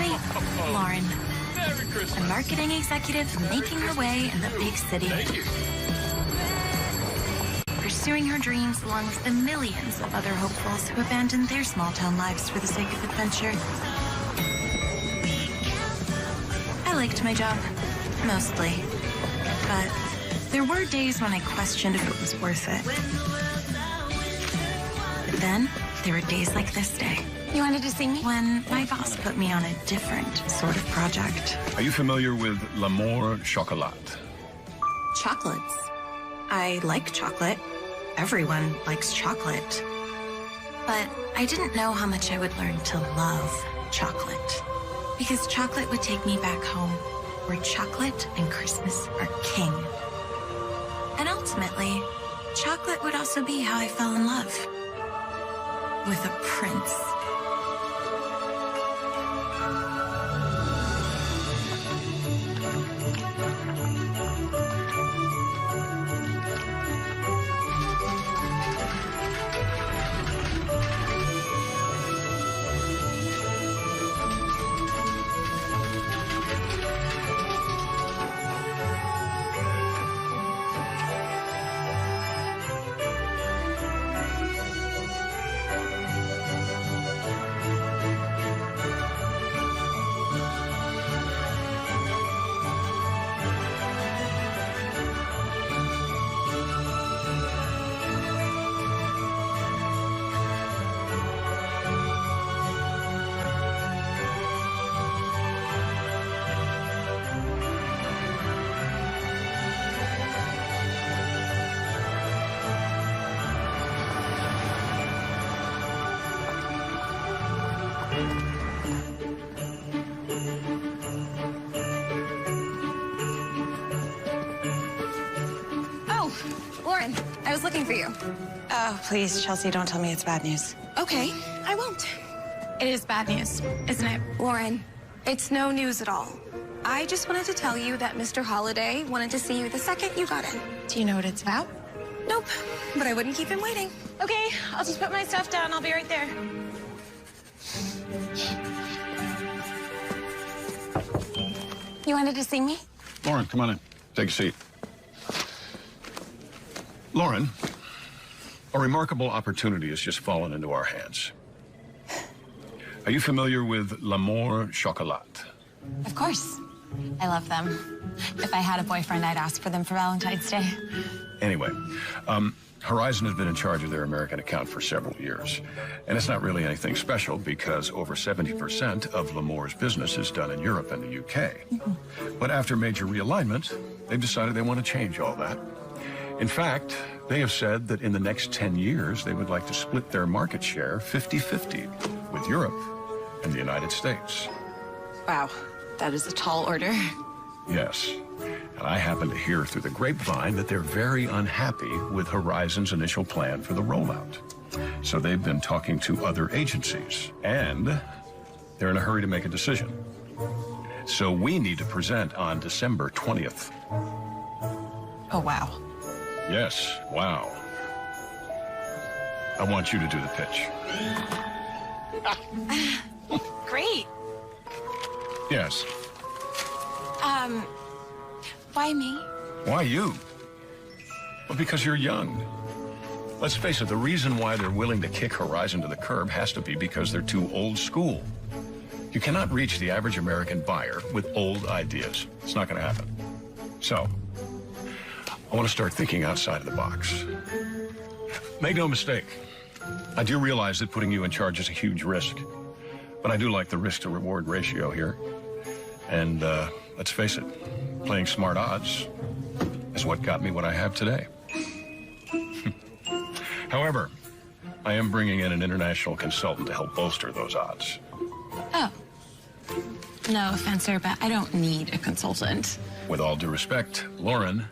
Meet Lauren, Merry a Christmas. marketing executive making her way in the big city. Thank you. Pursuing her dreams along with the millions of other hopefuls who abandoned their small-town lives for the sake of adventure. I liked my job, mostly. But there were days when I questioned if it was worth it. But then, there were days like this day. You wanted to see me? When my boss put me on a different sort of project. Are you familiar with L'Amour Chocolat? Chocolates. I like chocolate. Everyone likes chocolate. But I didn't know how much I would learn to love chocolate. Because chocolate would take me back home, where chocolate and Christmas are king. And ultimately, chocolate would also be how I fell in love. With a prince. Oh, Lauren, I was looking for you. Oh, please, Chelsea, don't tell me it's bad news. Okay, I won't. It is bad news, isn't it? Lauren, it's no news at all. I just wanted to tell you that Mr. Holliday wanted to see you the second you got in. Do you know what it's about? Nope, but I wouldn't keep him waiting. Okay, I'll just put my stuff down. I'll be right there. You wanted to see me? Lauren, come on in. Take a seat. Lauren, a remarkable opportunity has just fallen into our hands. Are you familiar with L'Amour Chocolat? Of course. I love them. If I had a boyfriend, I'd ask for them for Valentine's Day. Anyway, Horizon has been in charge of their American account for several years. And it's not really anything special because over 70% of L'Amour's business is done in Europe and the UK. But after major realignment, they've decided they want to change all that. In fact, they have said that in the next 10 years, they would like to split their market share 50-50 with Europe and the United States. Wow, that is a tall order. Yes. And I happen to hear through the grapevine that they're very unhappy with Horizon's initial plan for the rollout. So they've been talking to other agencies, and they're in a hurry to make a decision. So we need to present on December 20th. Oh, wow. Yes, wow. I want you to do the pitch. Great. Yes. Why me? Why you? Well, because you're young. Let's face it, the reason why they're willing to kick Horizon to the curb has to be because they're too old school. You cannot reach the average American buyer with old ideas. It's not going to happen. So, I want to start thinking outside of the box. Make no mistake, I do realize that putting you in charge is a huge risk, but I do like the risk-to-reward ratio here. And let's face it, playing smart odds is what got me what I have today. However, I am bringing in an international consultant to help bolster those odds. Oh. No offense, sir, but I don't need a consultant. With all due respect, Lauren,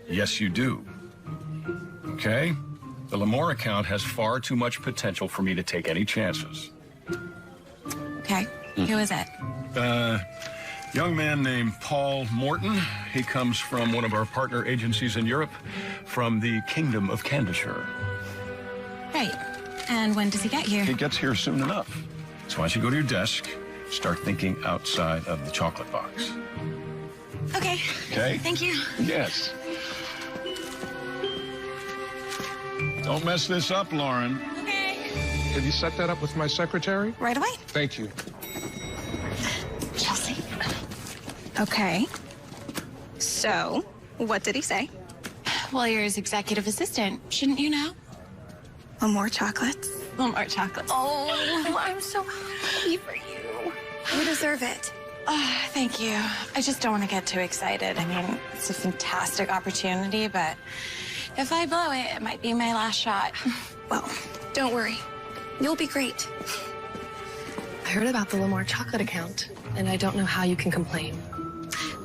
yes, you do. Okay? The L'Amour account has far too much potential for me to take any chances. Okay, who is it? Young man named Paul Morton. He comes from one of our partner agencies in Europe, from the Kingdom of Candishire. Right. And when does he get here? He gets here soon enough. So why don't you go to your desk, Start thinking outside of the chocolate box. Okay. Okay? Thank you. Yes. Don't mess this up, Lauren. Okay. Have you set that up with my secretary? Right away. Thank you. Chelsea. Okay. So, what did he say? Well, you're his executive assistant. Shouldn't you know? More chocolates? More chocolate. Oh, I'm so happy for you. You deserve it. Oh, thank you. I just don't want to get too excited. I mean, it's a fantastic opportunity, but if I blow it, it might be my last shot. Well, don't worry. You'll be great. I heard about the Lamar chocolate account, and I don't know how you can complain.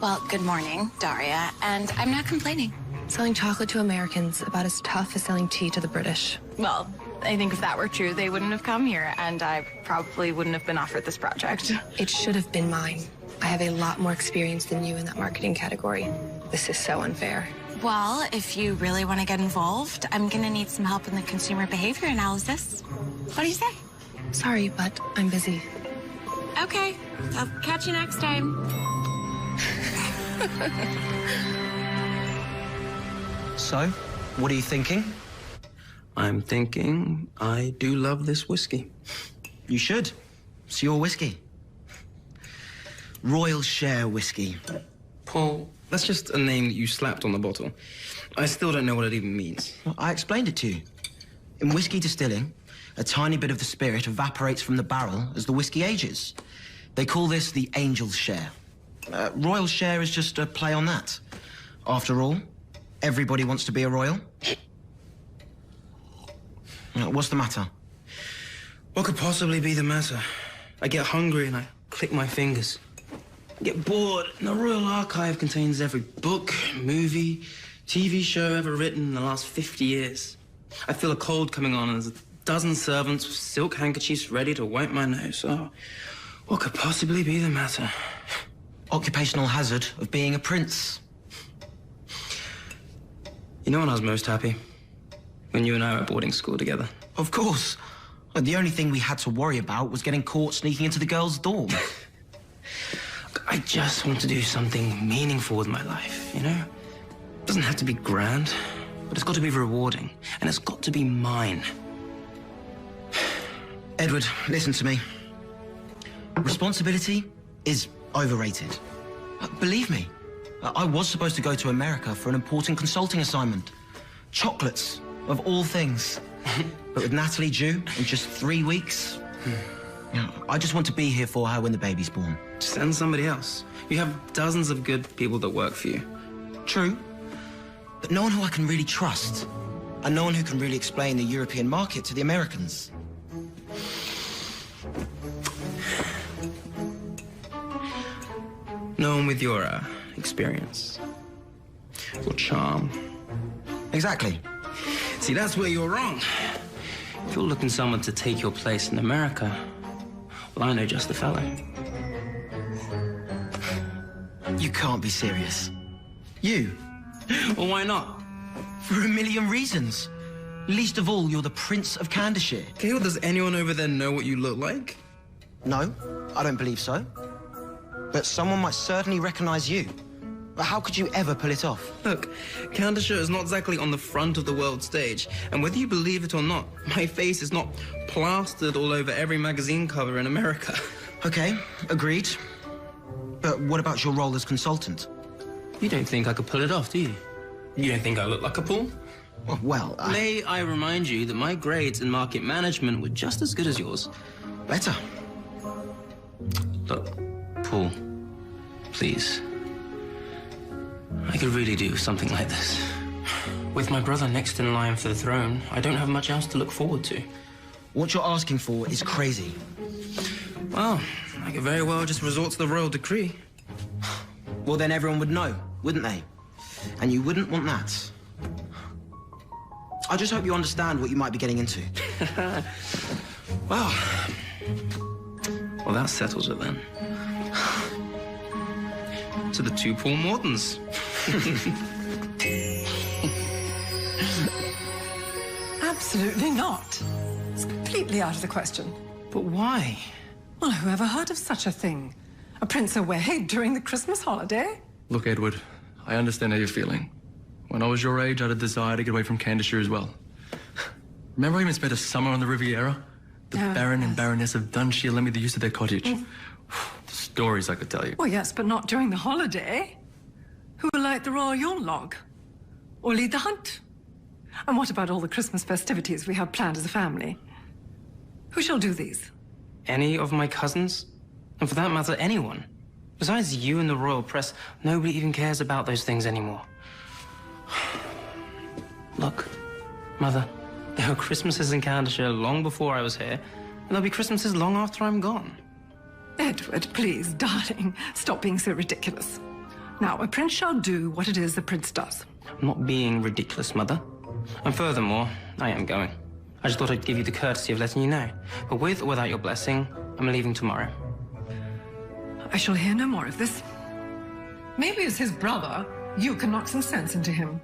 Well, good morning, Daria, and I'm not complaining. Selling chocolate to Americans about as tough as selling tea to the British. Well, I think if that were true, they wouldn't have come here, and I probably wouldn't have been offered this project. It should have been mine. I have a lot more experience than you in that marketing category. This is so unfair. Well, if you really want to get involved, I'm going to need some help in the consumer behavior analysis. What do you say? Sorry, but I'm busy. Okay, I'll catch you next time. So, what are you thinking? I'm thinking I do love this whiskey. You should. It's your whiskey. Royal Share whiskey. Paul, that's just a name that you slapped on the bottle. I still don't know what it even means. Well, I explained it to you. In whiskey distilling, a tiny bit of the spirit evaporates from the barrel as the whiskey ages. They call this the Angel's Share. Royal Share is just a play on that. After all, everybody wants to be a royal. What's the matter? What could possibly be the matter? I get hungry and I click my fingers. I get bored and the Royal Archive contains every book, movie, TV show ever written in the last 50 years. I feel a cold coming on and there's a dozen servants with silk handkerchiefs ready to wipe my nose. Oh, what could possibly be the matter? Occupational hazard of being a prince. You know when I was most happy? When you and I were at boarding school together. Of course. The only thing we had to worry about was getting caught sneaking into the girls' dorm. I just want to do something meaningful with my life, you know? It doesn't have to be grand, but it's got to be rewarding, and it's got to be mine. Edward, listen to me. Responsibility is overrated. Believe me, I was supposed to go to America for an important consulting assignment. Chocolates, of all things. But with Natalie due in just 3 weeks, I just want to be here for her when the baby's born. Send somebody else. You have dozens of good people that work for you. True, but no one who I can really trust, and no one who can really explain the European market to the Americans. No one with your experience, your charm. Exactly. See, that's where you're wrong. If you're looking for someone to take your place in America, well, I know just the fellow. You can't be serious. You? Well, why not? For a million reasons. Least of all, you're the Prince of Candyshire. Okay, well, does anyone over there know what you look like? No, I don't believe so. But someone might certainly recognize you. But how could you ever pull it off? Look, Candyshire is not exactly on the front of the world stage. And whether you believe it or not, my face is not plastered all over every magazine cover in America. Okay, agreed. But what about your role as consultant? You don't think I could pull it off, do you? You don't think I look like a Paul? Well, May I remind you that my grades in market management were just as good as yours. Better. Look, Paul, please. I could really do something like this. With my brother next in line for the throne, I don't have much else to look forward to. What you're asking for is crazy. Well, I could very well just resort to the royal decree. Well, then everyone would know, wouldn't they? And you wouldn't want that. I just hope you understand what you might be getting into. Well, that settles it then. To the two Paul Mortons. Absolutely not. It's completely out of the question. But why? Well, who ever heard of such a thing? A prince away during the Christmas holiday? Look, Edward, I understand how you're feeling. When I was your age, I had a desire to get away from Candishire as well. Remember I even spent a summer on the Riviera? The Baron and Baroness of Dunshire lent me the use of their cottage. The stories I could tell you. Well, yes, but not during the holiday. Who will light the royal Yule log? Or lead the hunt? And what about all the Christmas festivities we have planned as a family? Who shall do these? Any of my cousins? And for that matter, anyone. Besides you and the royal press, nobody even cares about those things anymore. Look, Mother, there were Christmases in Candishire long before I was here, and there'll be Christmases long after I'm gone. Edward, please, darling, stop being so ridiculous. Now, a prince shall do what it is the prince does. I'm not being ridiculous, Mother. And furthermore, I am going. I just thought I'd give you the courtesy of letting you know. But with or without your blessing, I'm leaving tomorrow. I shall hear no more of this. Maybe as his brother, you can knock some sense into him.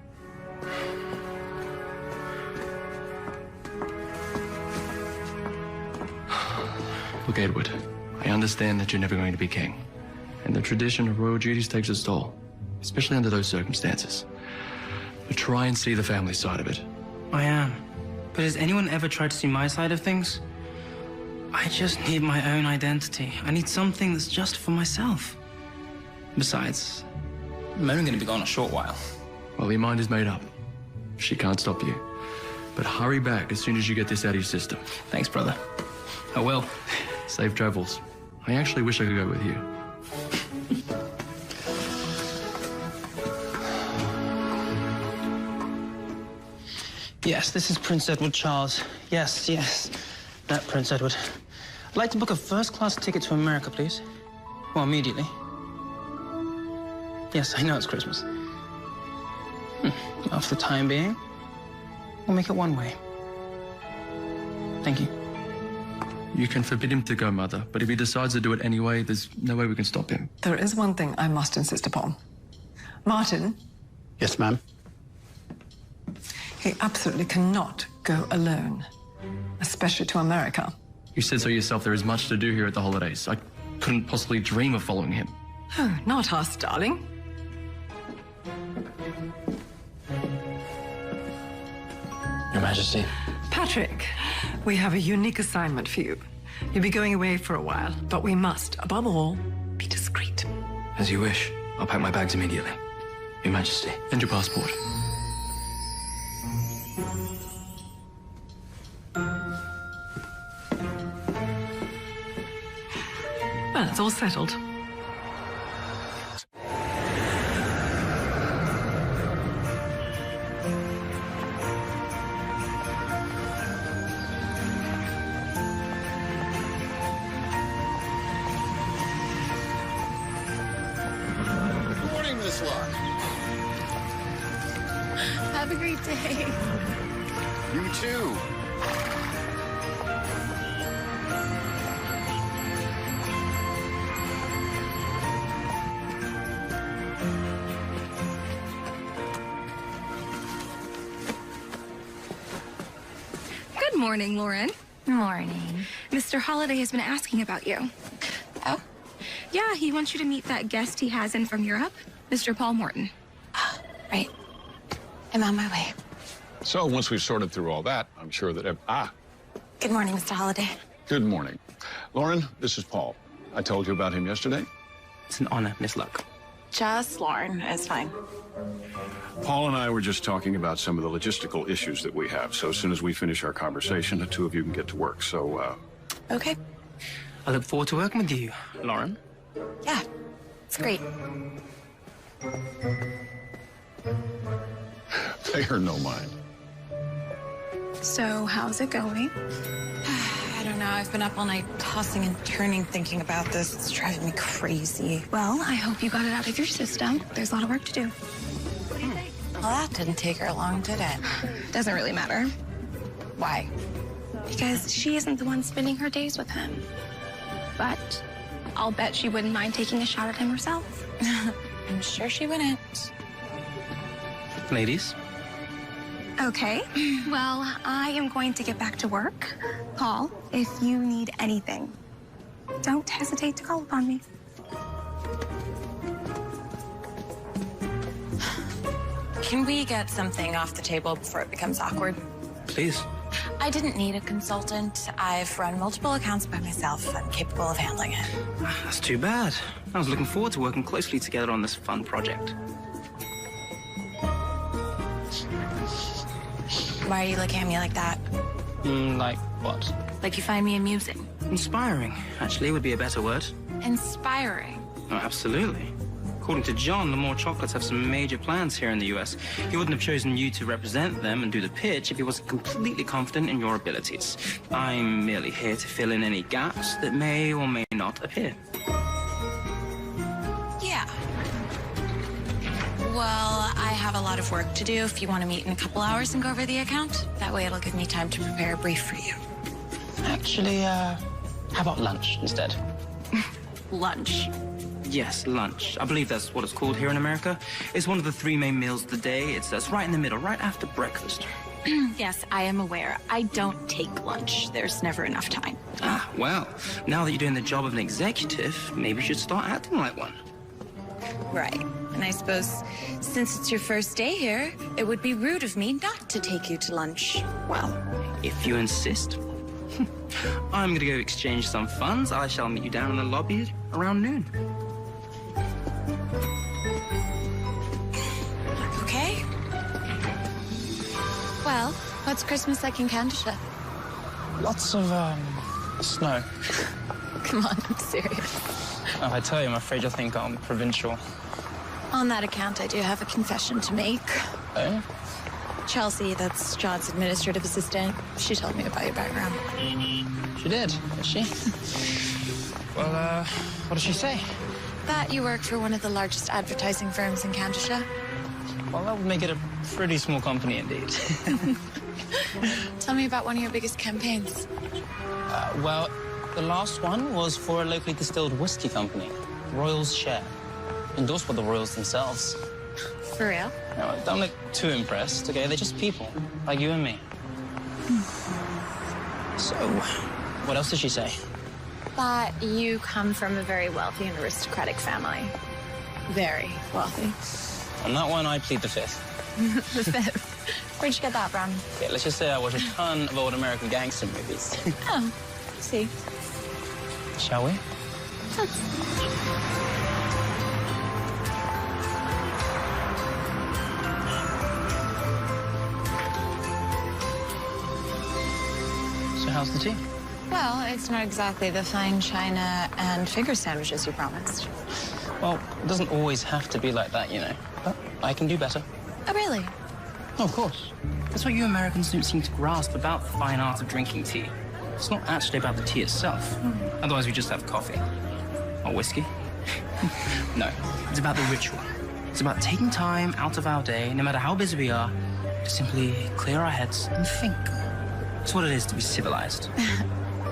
Look, Edward, I understand that you're never going to be king. And the tradition of royal duties takes its toll, especially under those circumstances. But try and see the family side of it. I am. But has anyone ever tried to see my side of things? I just need my own identity. I need something that's just for myself. Besides, I'm only going to be gone a short while. Well, your mind is made up. She can't stop you. But hurry back as soon as you get this out of your system. Thanks, brother. I will. Safe travels. I actually wish I could go with you. Yes, this is Prince Edward Charles. Yes, yes. That Prince Edward. I'd like to book a first-class ticket to America, please. Well, immediately. Yes, I know it's Christmas. Well, for the time being, we'll make it one way. Thank you. You can forbid him to go, Mother, but if he decides to do it anyway, there's no way we can stop him. There is one thing I must insist upon. Martin. Yes, ma'am. He absolutely cannot go alone, especially to America. You said so yourself. There is much to do here at the holidays. I couldn't possibly dream of following him. Oh, not us, darling. Your Majesty. Patrick, we have a unique assignment for you. You'll be going away for a while, but we must, above all, be discreet. As you wish. I'll pack my bags immediately. Your Majesty. And your passport. Well, it's all settled. Good morning, Miss Locke. Have a great day. You too. Good morning, Lauren. Morning. Mr. Holiday has been asking about you. Oh? Yeah, he wants you to meet that guest he has in from Europe, Mr. Paul Morton. Right. I'm on my way. So once we've sorted through all that, I'm sure that... Good morning, Mr. Holiday. Good morning. Lauren, this is Paul. I told you about him yesterday. It's an honor, Miss Luck. Just Lauren. It's fine. Paul and I were just talking about some of the logistical issues that we have. So as soon as we finish our conversation, the two of you can get to work. So, Okay. I look forward to working with you, Lauren. Yeah, it's great. Pay her no mind. So, how's it going? I don't know. I've been up all night tossing and turning thinking about this. It's driving me crazy. Well, I hope you got it out of your system. There's a lot of work to do. Well, that didn't take her long, did it? Doesn't really matter. Why? Because she isn't the one spending her days with him. But I'll bet she wouldn't mind taking a shot at him herself. I'm sure she wouldn't. Ladies? Okay. Well, I am going to get back to work. Paul, if you need anything, Don't hesitate to call upon me. Can we get something off the table before it becomes awkward? Please. I didn't need a consultant. I've run multiple accounts by myself. I'm capable of handling it. That's too bad. I was looking forward to working closely together on this fun project. Why are you looking at me like that? Like what? Like you find me amusing. Inspiring, actually, would be a better word. Inspiring. Oh, absolutely. According to John, the More Chocolates have some major plans here in the US. He wouldn't have chosen you to represent them and do the pitch if he wasn't completely confident in your abilities. I'm merely here to fill in any gaps that may or may not appear. Yeah. Well, I have a lot of work to do if you want to meet in a couple hours and go over the account. That way it'll give me time to prepare a brief for you. Actually, how about lunch instead? Lunch. Yes, lunch. I believe that's what it's called here in America. It's one of the 3 main meals of the day. It's right in the middle, right after breakfast. Yes, I am aware. I don't take lunch. There's never enough time. Ah, well, now that you're doing the job of an executive, maybe you should start acting like one. Right. And I suppose since it's your first day here, it would be rude of me not to take you to lunch. Well, if you insist. I'm gonna go exchange some funds. I shall meet you down in the lobby around noon. Okay. Well, what's Christmas like in Canada? Lots of, snow. Come on, I'm serious. Oh, I tell you, I'm afraid you'll think I'm provincial. On that account, I do have a confession to make. Oh? Chelsea, that's John's administrative assistant. She told me about your background. She did she? Well, what did she say? That you work for one of the largest advertising firms in Canada. Well, that would make it a pretty small company indeed. Tell me about one of your biggest campaigns. Well, the last one was for a locally distilled whiskey company, Royals Share, endorsed by the Royals themselves. For real? No, don't look too impressed, okay? They're just people, like you and me. So, what else did she say? That you come from a very wealthy and aristocratic family. Very wealthy. On that one, I plead the fifth. The fifth? Where'd you get that from? Okay, let's just say I watch a ton of old American gangster movies. Oh, I see. Shall we? So how's the tea? Well, it's not exactly the fine china and finger sandwiches you promised. Well, it doesn't always have to be like that, you know. But I can do better. Oh, really? Oh, of course. That's what you Americans don't seem to grasp about the fine art of drinking tea. It's not actually about the tea itself. Otherwise, we just have coffee. Or whiskey. No, it's about the ritual. It's about taking time out of our day, no matter how busy we are, to simply clear our heads and think. It's what it is to be civilized.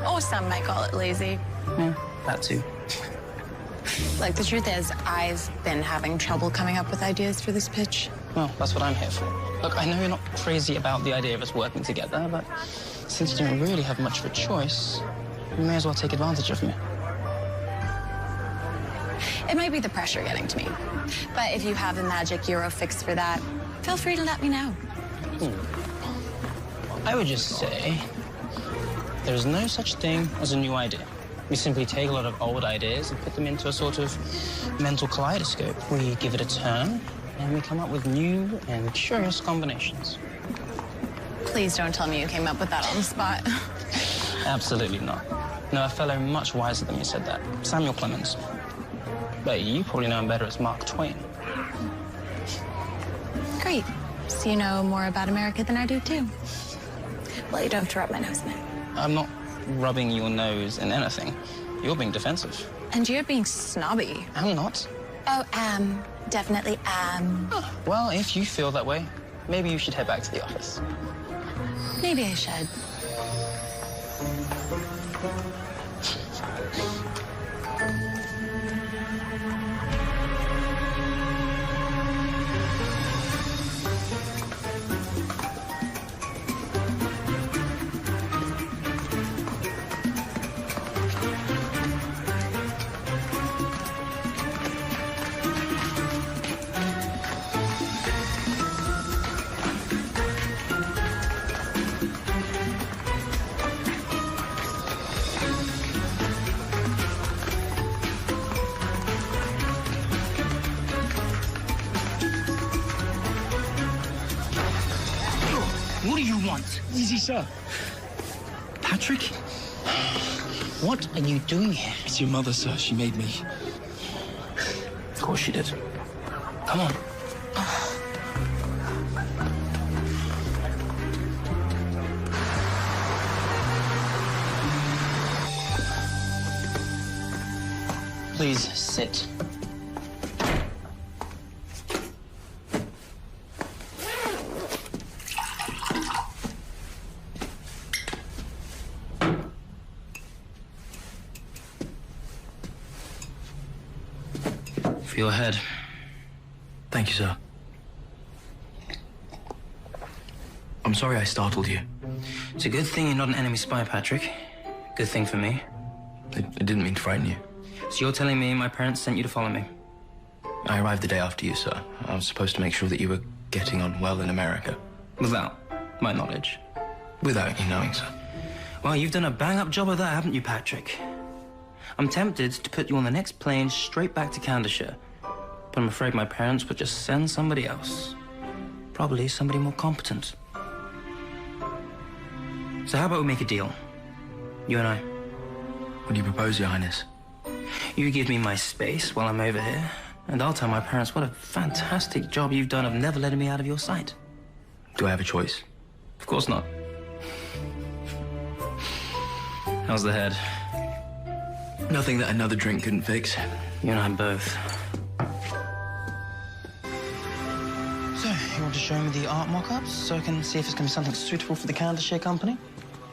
Or some might call it lazy. Yeah, that too. Like, the truth is, I've been having trouble coming up with ideas for this pitch. Well, that's what I'm here for. Look, I know you're not crazy about the idea of us working together, but since you don't really have much of a choice, you may as well take advantage of me. It might be the pressure getting to me. But if you have a magic Euro fix for that, feel free to let me know. I would just say there's no such thing as a new idea. We simply take a lot of old ideas and put them into a sort of mental kaleidoscope. We give it a turn, and we come up with new and curious combinations. Please don't tell me you came up with that on the spot. Absolutely not. No, a fellow much wiser than me said that. Samuel Clemens. But you probably know him better as Mark Twain. Great. So you know more about America than I do, too. Well, you don't have to rub my nose in it. I'm not rubbing your nose in anything. You're being defensive. And you're being snobby. I'm not. Oh, definitely Well, if you feel that way, maybe you should head back to the office. Maybe I should. What? Easy, sir. Patrick? What are you doing here? It's your mother, sir. She made me. Of course she did. Come on. Please sit. For your head. Thank you, sir. I'm sorry I startled you. It's a good thing you're not an enemy spy, Patrick. Good thing for me. I didn't mean to frighten you. So you're telling me my parents sent you to follow me? I arrived the day after you, sir. I was supposed to make sure that you were getting on well in America. Without my knowledge. Without you knowing, sir. Well, you've done a bang-up job of that, haven't you, Patrick? I'm tempted to put you on the next plane straight back to Candleshire. But I'm afraid my parents would just send somebody else. Probably somebody more competent. So how about we make a deal? You and I. What do you propose, Your Highness? You give me my space while I'm over here, and I'll tell my parents what a fantastic job you've done of never letting me out of your sight. Do I have a choice? Of course not. How's the head? Nothing that another drink couldn't fix. You and I both. So, you want to show me the art mock-ups so I can see if it's going to be something suitable for the Candleshare Company?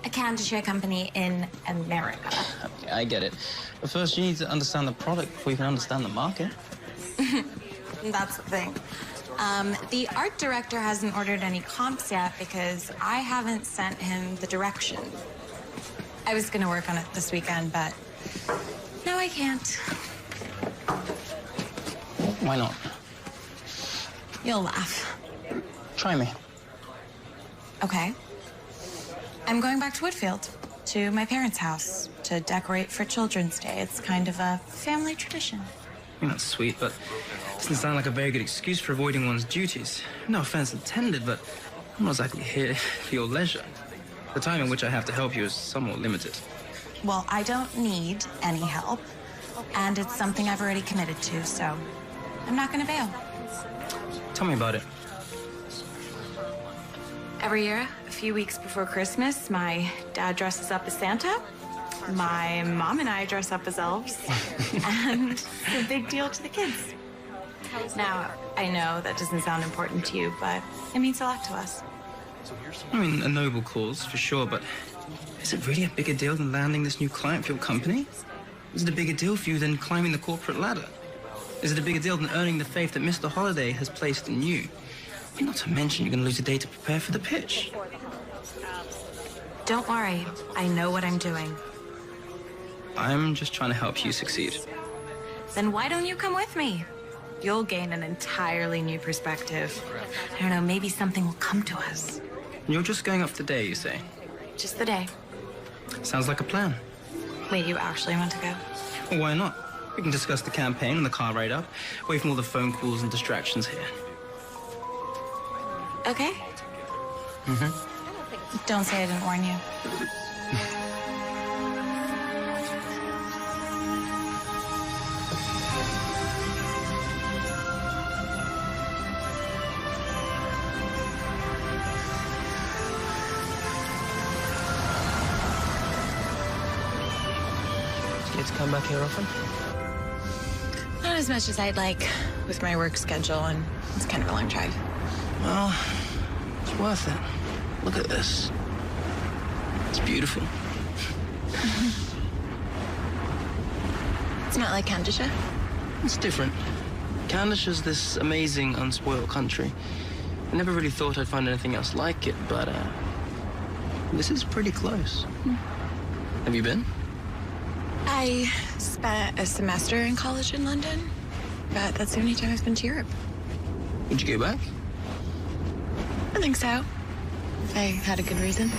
A Candleshare Company in America. Okay, I get it. But first, you need to understand the product before you can understand the market. That's the thing. The art director hasn't ordered any comps yet because I haven't sent him the direction. I was going to work on it this weekend, but no, I can't. Why not? You'll laugh. Try me. Okay. I'm going back to Woodfield, to my parents' house, to decorate for Children's Day. It's kind of a family tradition. That's sweet, but it doesn't sound like a very good excuse for avoiding one's duties. No offense intended, but I'm not exactly here for your leisure. The time in which I have to help you is somewhat limited. Well, I don't need any help, and it's something I've already committed to, so I'm not going to bail. Tell me about it. Every year, a few weeks before Christmas, my dad dresses up as Santa. My mom and I dress up as elves. And it's a big deal to the kids. Now, I know that doesn't sound important to you, but it means a lot to us. I mean, a noble cause, for sure, but is it really a bigger deal than landing this new client for your company? Is it a bigger deal for you than climbing the corporate ladder? Is it a bigger deal than earning the faith that Mr. Holiday has placed in you? I mean, not to mention you're going to lose a day to prepare for the pitch. Don't worry. I know what I'm doing. I'm just trying to help you succeed. Then why don't you come with me? You'll gain an entirely new perspective. I don't know, maybe something will come to us. You're just going up today, you say? Just the day. Sounds like a plan. Wait, you actually want to go? Well, why not? We can discuss the campaign and the car ride up, away from all the phone calls and distractions here. Okay. Don't say I didn't warn you. Get to come back here often? Not as much as I'd like with my work schedule, and it's kind of a long drive. Well, it's worth it. Look at this. It's beautiful. It's not like Candleshire. It's different. Candlishire's this amazing, unspoiled country. I never really thought I'd find anything else like it, but this is pretty close. Have you been? I spent a semester in college in London, but that's the only time I've been to Europe. Would you go back? I think so. If I had a good reason.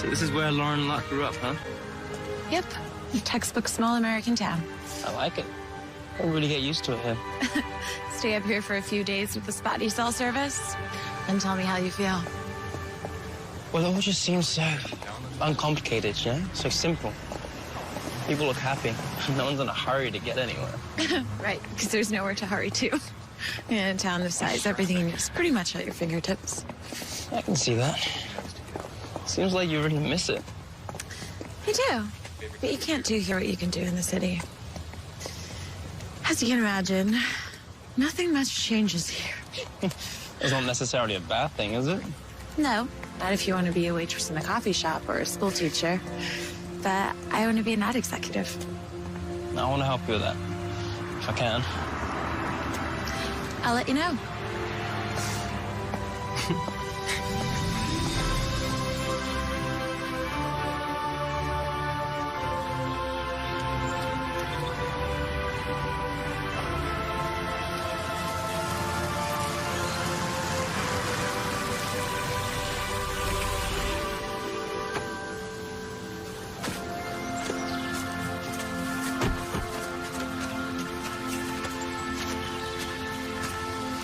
So this is where Lauren Locke grew up, huh? Yep. Textbook small American town. I like it. I really get used to it here. Stay up here for a few days with the spotty cell service and tell me how you feel. Well, it all just seems so uncomplicated, you know? So simple. People look happy. No one's in a hurry to get anywhere. Right, because there's nowhere to hurry to. In a town this size, everything is pretty much at your fingertips. I can see that. Seems like you really miss it. I do, but you can't do here what you can do in the city. As you can imagine, nothing much changes here. It's not necessarily a bad thing, is it? No, not if you want to be a waitress in a coffee shop or a school teacher. But I want to be an ad executive. I want to help you with that, if I can. I'll let you know.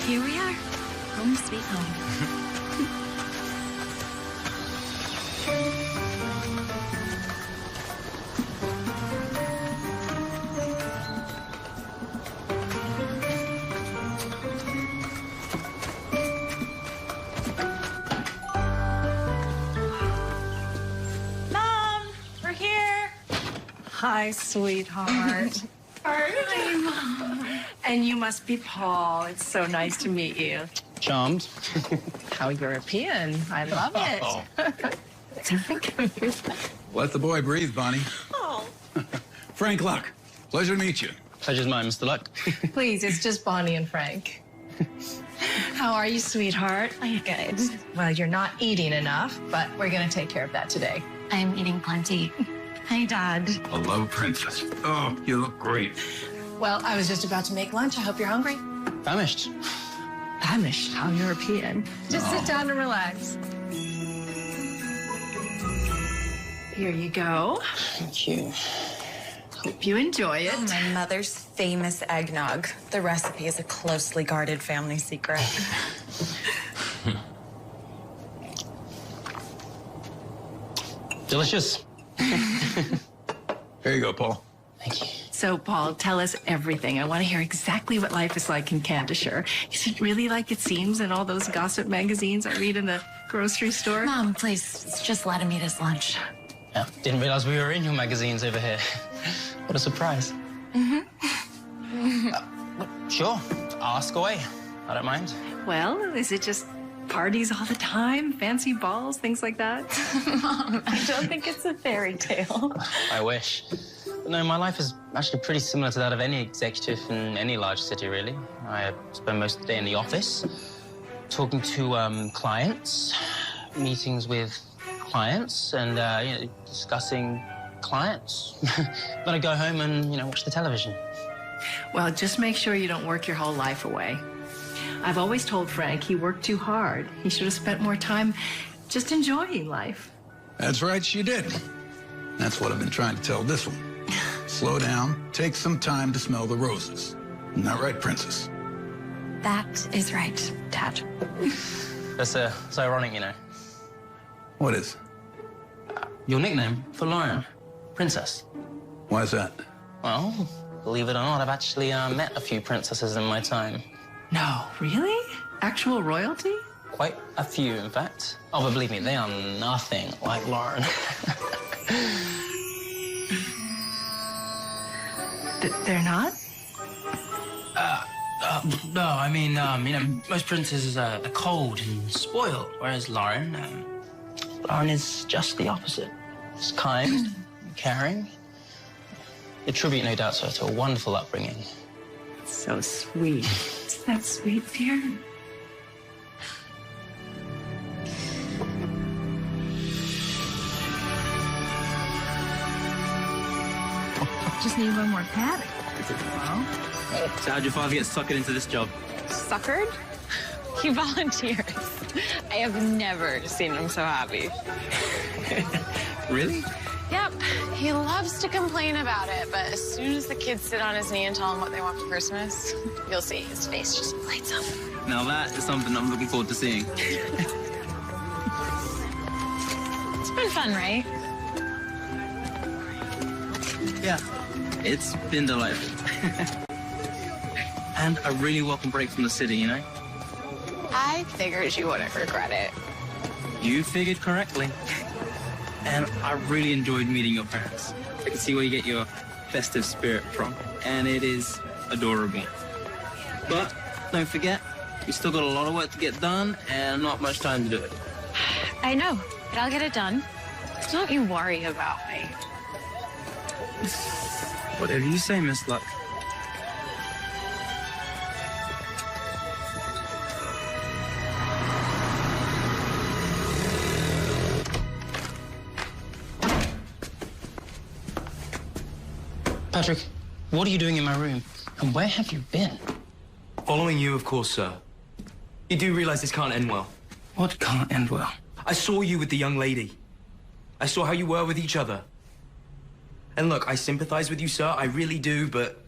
Here we are, home sweet home. Mom, we're here. Hi, sweetheart. Hi, Mom. And you must be Paul. It's so nice to meet you. Charmed. How European. I love it. Let the boy breathe, Bonnie. Oh. Frank Luck. Pleasure to meet you. Pleasure's mine, Mr. Luck. Please, it's just Bonnie and Frank. How are you, sweetheart? I'm good. Well, you're not eating enough, but we're going to take care of that today. I'm eating plenty. Hi, Dad. Hello, princess. Oh, you look great. Well, I was just about to make lunch. I hope you're hungry. Famished. Famished? How European. Just sit down and relax. Here you go. Thank you. Hope you enjoy it. My mother's famous eggnog. The recipe is a closely guarded family secret. Delicious. Here you go, Paul. Thank you. So, Paul, tell us everything. I want to hear exactly what life is like in Candishire. Is it really like it seems in all those gossip magazines I read in the grocery store? Mom, please, just let him eat his lunch. Yeah, didn't realize we were in your magazines over here. What a surprise. Sure, ask away. I don't mind. Well, is it just parties all the time? Fancy balls, things like that? Mom, I don't think it's a fairy tale. I wish. But no, my life is actually pretty similar to that of any executive in any large city, really. I spend most of the day in the office, talking to clients, meetings with clients, and discussing clients. Then I go home and watch the television. Well, just make sure you don't work your whole life away. I've always told Frank he worked too hard. He should have spent more time just enjoying life. That's right, she did. That's what I've been trying to tell this one. Slow down, take some time to smell the roses. Isn't that right, princess? That is right, Dad. That's ironic, What is? Your nickname for Lauren, Princess. Why is that? Well, believe it or not, I've actually met a few princesses in my time. No, really? Actual royalty? Quite a few, in fact. Oh, but believe me, they are nothing like Lauren. They're not? No, I mean, most princesses are cold and spoiled, whereas Lauren is just the opposite. She's kind, caring. A tribute, no doubt, to a wonderful upbringing. So sweet. Isn't that sweet, dear? Just need one more pat. So how'd your father get suckered into this job? Suckered? He volunteers. I have never seen him so happy. Really? Yep. He loves to complain about it, but as soon as the kids sit on his knee and tell him what they want for Christmas, you'll see his face just lights up. Now that is something I'm looking forward to seeing. It's been fun, right? Yeah, it's been delightful. And a really welcome break from the city, you know? I figured you wouldn't regret it. You figured correctly. And I really enjoyed meeting your parents. I can see where you get your festive spirit from. And it is adorable. But don't forget, we still got a lot of work to get done and not much time to do it. I know, but I'll get it done. Don't you worry about me. Whatever you say, Miss Luck. Patrick, what are you doing in my room? And where have you been? Following you, of course, sir. You do realize this can't end well. What can't end well? I saw you with the young lady. I saw how you were with each other. And look, I sympathize with you, sir. I really do, but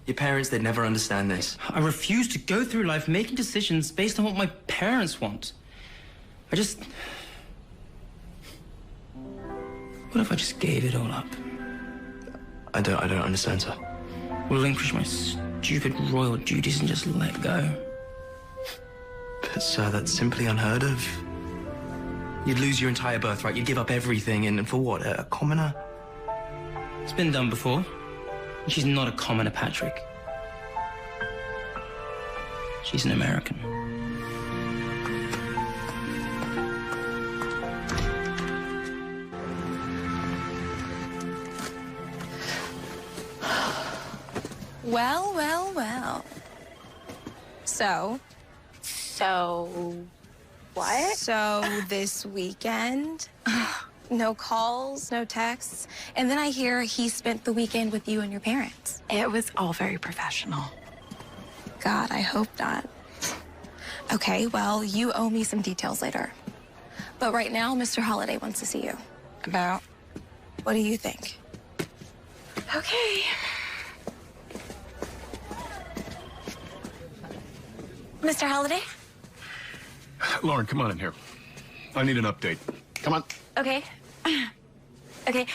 your parents, they'd never understand this. I refuse to go through life making decisions based on what my parents want. What if I just gave it all up? I don't understand, sir. Relinquish my stupid royal duties and just let go. But, sir, that's simply unheard of. You'd lose your entire birthright. You'd give up everything, and for what? A commoner? It's been done before. She's not a commoner, Patrick. She's an American. Well, well, well. So what? So this weekend, no calls, no texts. And then I hear he spent the weekend with you and your parents. It was all very professional. God, I hope not. Okay, well, you owe me some details later. But right now, Mr. Holiday wants to see you. About? What do you think? Okay. Mr. Holiday? Lauren, come on in here. I need an update. Come on. Okay. Okay.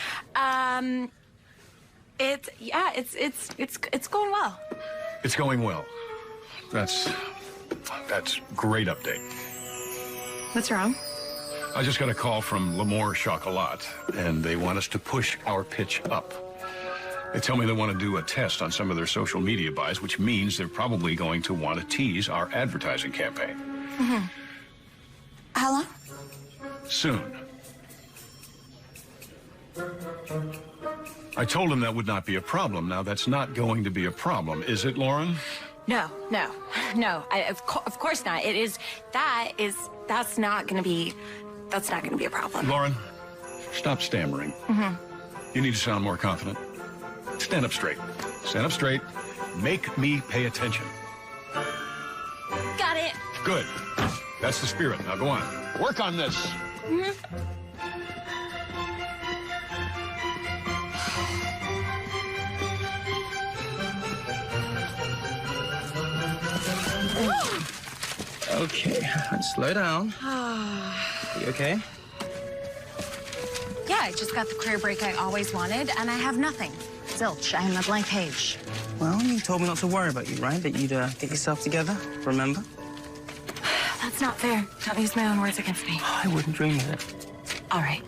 It's going well. It's going well. That's great update. What's wrong? I just got a call from L'Amour Chocolat, and they want us to push our pitch up. They tell me they want to do a test on some of their social media buys, which means they're probably going to want to tease our advertising campaign. Mm-hmm. How long? Soon. I told him that would not be a problem. Now, that's not going to be a problem, is it, Lauren? No. Of course not. That's not gonna be a problem. Lauren, stop stammering. Mm-hmm. You need to sound more confident. Stand up straight. Stand up straight. Make me pay attention. Got it. Good. That's the spirit. Now go on. Work on this. Mm-hmm. Okay, slow down. You okay? Yeah, I just got the career break I always wanted, and I have nothing. Zilch, I am a blank page. Well, you told me not to worry about you, right? That you'd get yourself together, remember? That's not fair. Don't use my own words against me. I wouldn't dream of it. All right.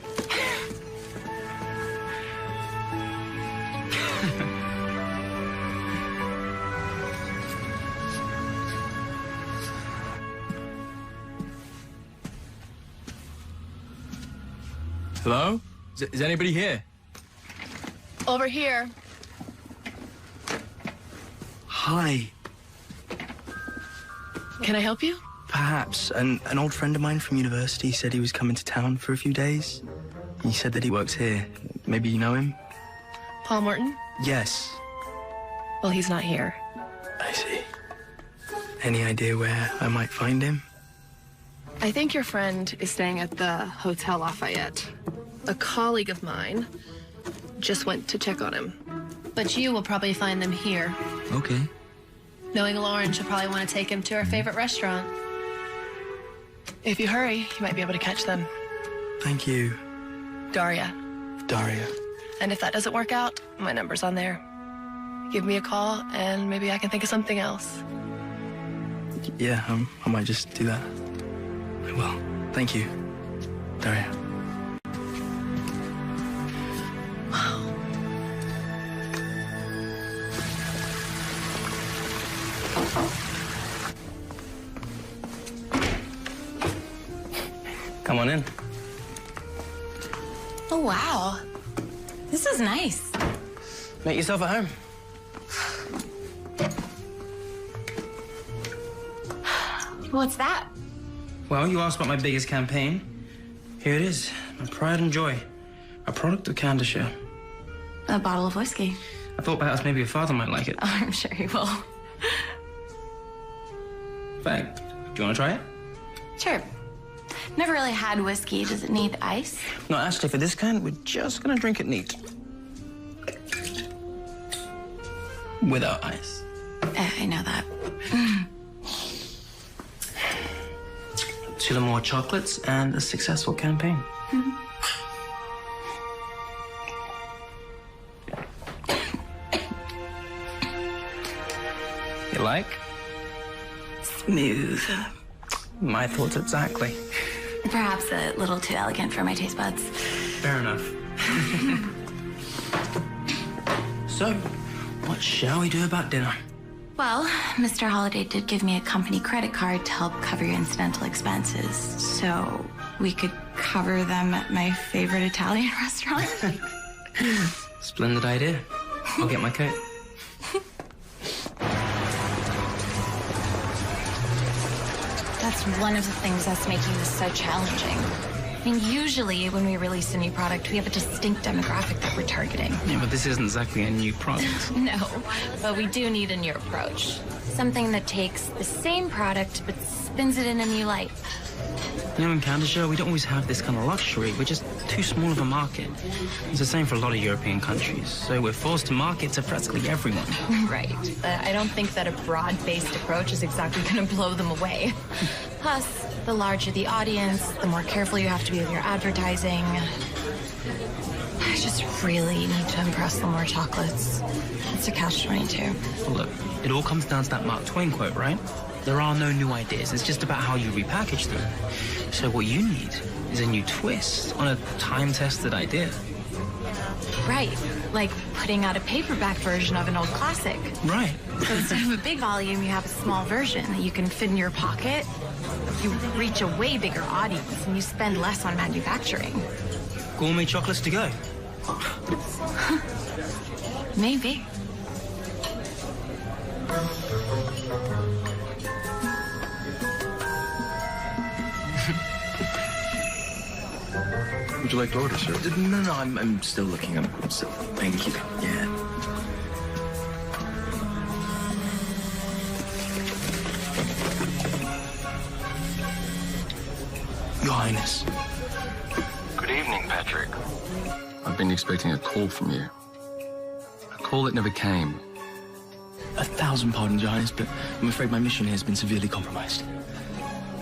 Hello? Is anybody here? Over here. Hi. Can I help you? Perhaps. An old friend of mine from university said he was coming to town for a few days. He said that he works here. Maybe you know him? Paul Morton? Yes. Well, he's not here. I see. Any idea where I might find him? I think your friend is staying at the Hotel Lafayette. a colleague of mine just went to check on him. But you will probably find them here. Okay. Knowing Lauren, she'll probably want to take him to her favorite restaurant. If you hurry, you might be able to catch them. Thank you. Daria. Daria. And if that doesn't work out, my number's on there. Give me a call, and maybe I can think of something else. Yeah, I might just do that. I will. Thank you, Daria. Wow. Come on in. Oh, wow. This is nice. Make yourself at home. What's that? Well, you asked about my biggest campaign. Here it is, my pride and joy. A product of Candishire. A bottle of whiskey. I thought perhaps maybe your father might like it. Oh, I'm sure he will. In fact, do you want to try it? Sure. Never really had whiskey. Does it need ice? No, actually, for this kind, we're just gonna drink it neat. Without ice. I know that. Two more chocolates and a successful campaign. You like? Smooth. My thoughts exactly. Perhaps a little too elegant for my taste buds. Fair enough. So, what shall we do about dinner? Well, Mr. Holliday did give me a company credit card to help cover your incidental expenses, so we could cover them at my favorite Italian restaurant. Splendid idea. I'll get my coat. That's one of the things that's making this so challenging. I mean, usually when we release a new product, we have a distinct demographic that we're targeting. Yeah, but this isn't exactly a new product. No, but we do need a new approach. Something that takes the same product but spins it in a new light. You know, in Candishire, we don't always have this kind of luxury. We're just too small of a market. It's the same for a lot of European countries. So we're forced to market to practically everyone. Right. But I don't think that a broad-based approach is exactly going to blow them away. Plus, the larger the audience, the more careful you have to be with your advertising. I just really need to impress the more chocolates. It's a catch-22. Well, look, it all comes down to that Mark Twain quote, right? There are no new ideas. It's just about how you repackage them. So what you need is a new twist on a time-tested idea. Right. Like putting out a paperback version of an old classic. Right. So instead of a big volume, you have a small version that you can fit in your pocket. You reach a way bigger audience and you spend less on manufacturing. Gourmet chocolates to go. Maybe. Would you like to order, sir? No, I'm still looking. I'm still... Thank you. Yeah. Your Highness. Good evening, Patrick. I've been expecting a call from you. A call that never came. 1,000 pardons, Your Highness, but I'm afraid my mission here has been severely compromised.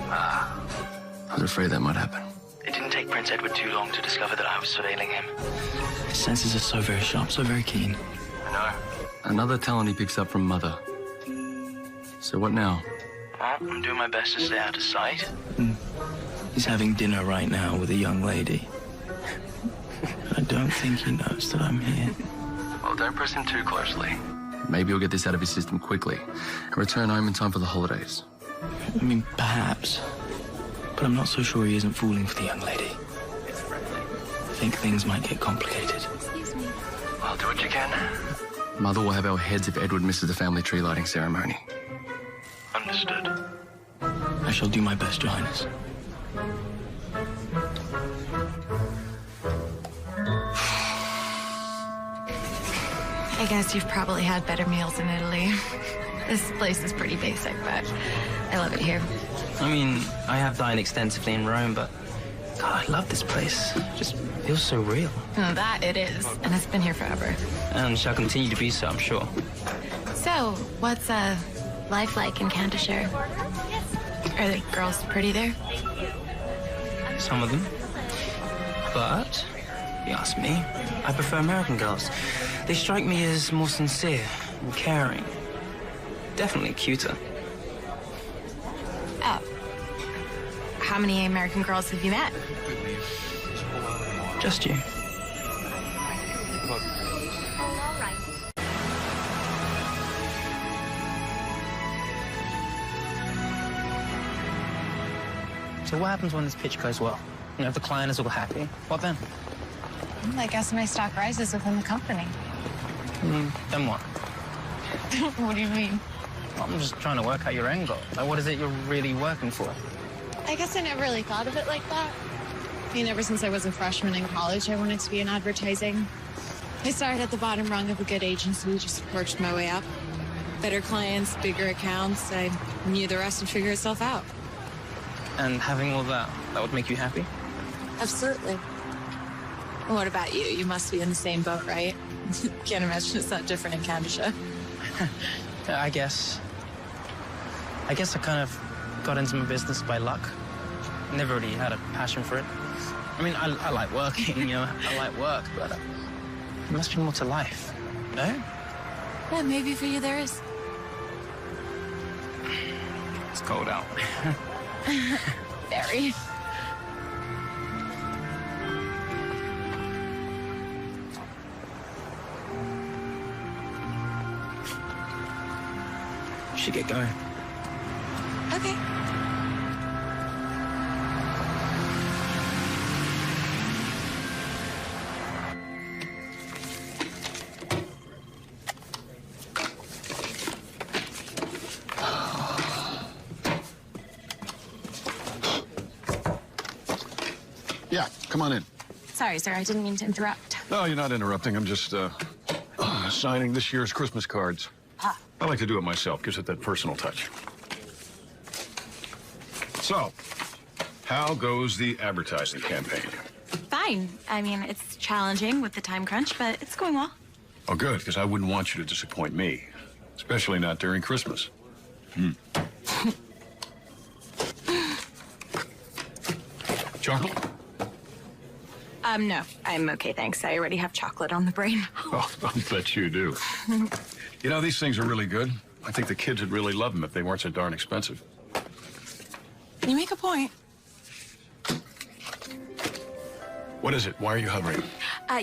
I was afraid that might happen. It didn't take Prince Edward too long to discover that I was surveilling him. His senses are so very sharp, so very keen. I know. Another talent he picks up from Mother. So what now? Well, I'm doing my best to stay out of sight. He's having dinner right now with a young lady. I don't think he knows that I'm here. Well, don't press him too closely. Maybe he'll get this out of his system quickly and return home in time for the holidays. I mean, perhaps. But I'm not so sure he isn't fooling for the young lady. I think things might get complicated. Excuse me. I'll do what you can. Mother will have our heads if Edward misses the family tree lighting ceremony. Understood. I shall do my best, Your Highness. I guess you've probably had better meals in Italy. This place is pretty basic, but I love it here. I mean, I have dined extensively in Rome, but God, I love this place. It just feels so real. That it is, and it's been here forever. And shall continue to be so, I'm sure. So, what's life like in Cantershire? Are the girls pretty there? Some of them. But, if you ask me, I prefer American girls. They strike me as more sincere and caring. Definitely cuter. Oh. How many American girls have you met? Just you. So what happens when this pitch goes well? You know, if the client is all happy, what then? Well, I guess my stock rises within the company. Then what? What do you mean? I'm just trying to work out your end goal. Like, what is it you're really working for? I guess I never really thought of it like that. I mean, ever since I was a freshman in college, I wanted to be in advertising. I started at the bottom rung of a good agency, just worked my way up. Better clients, bigger accounts. I knew the rest would figure itself out. And having all that would make you happy? Absolutely. And what about you? You must be in the same boat, right? Can't imagine it's that different in Canada. I guess I kind of got into my business by luck. Never really had a passion for it. I mean, I like working, you know, I like work, but there must be more to life, no? Yeah, maybe for you there is. It's cold out. Very. Should get going. Okay. Yeah, come on in. Sorry, sir, I didn't mean to interrupt. No, you're not interrupting. I'm just signing this year's Christmas cards. I like to do it myself. Gives it that personal touch. So, how goes the advertising campaign? Fine. I mean, it's challenging with the time crunch, but it's going well. Oh, good, because I wouldn't want you to disappoint me, especially not during Christmas. Chocolate? No, I'm okay, thanks. I already have chocolate on the brain. Oh, I'll bet you do. You know, these things are really good. I think the kids would really love them if they weren't so darn expensive. You make a point. What is it? Why are you hovering?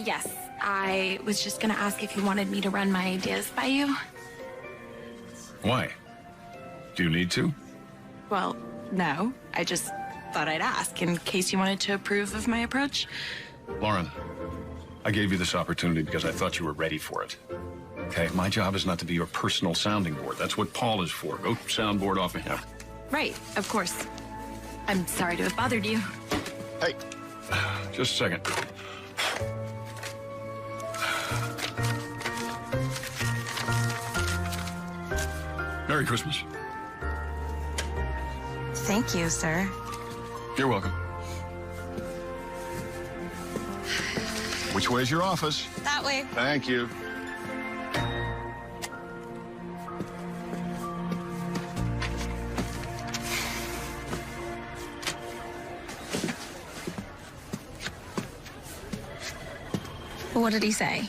Yes. I was just gonna ask if you wanted me to run my ideas by you. Why? Do you need to? Well, no. I just thought I'd ask in case you wanted to approve of my approach. Lauren, I gave you this opportunity because I thought you were ready for it. Okay, my job is not to be your personal sounding board. That's what Paul is for. Go soundboard off of him. Right, of course. I'm sorry to have bothered you. Hey, just a second. Merry Christmas. Thank you, sir. You're welcome. Which way's your office? That way. Thank you. What did he say?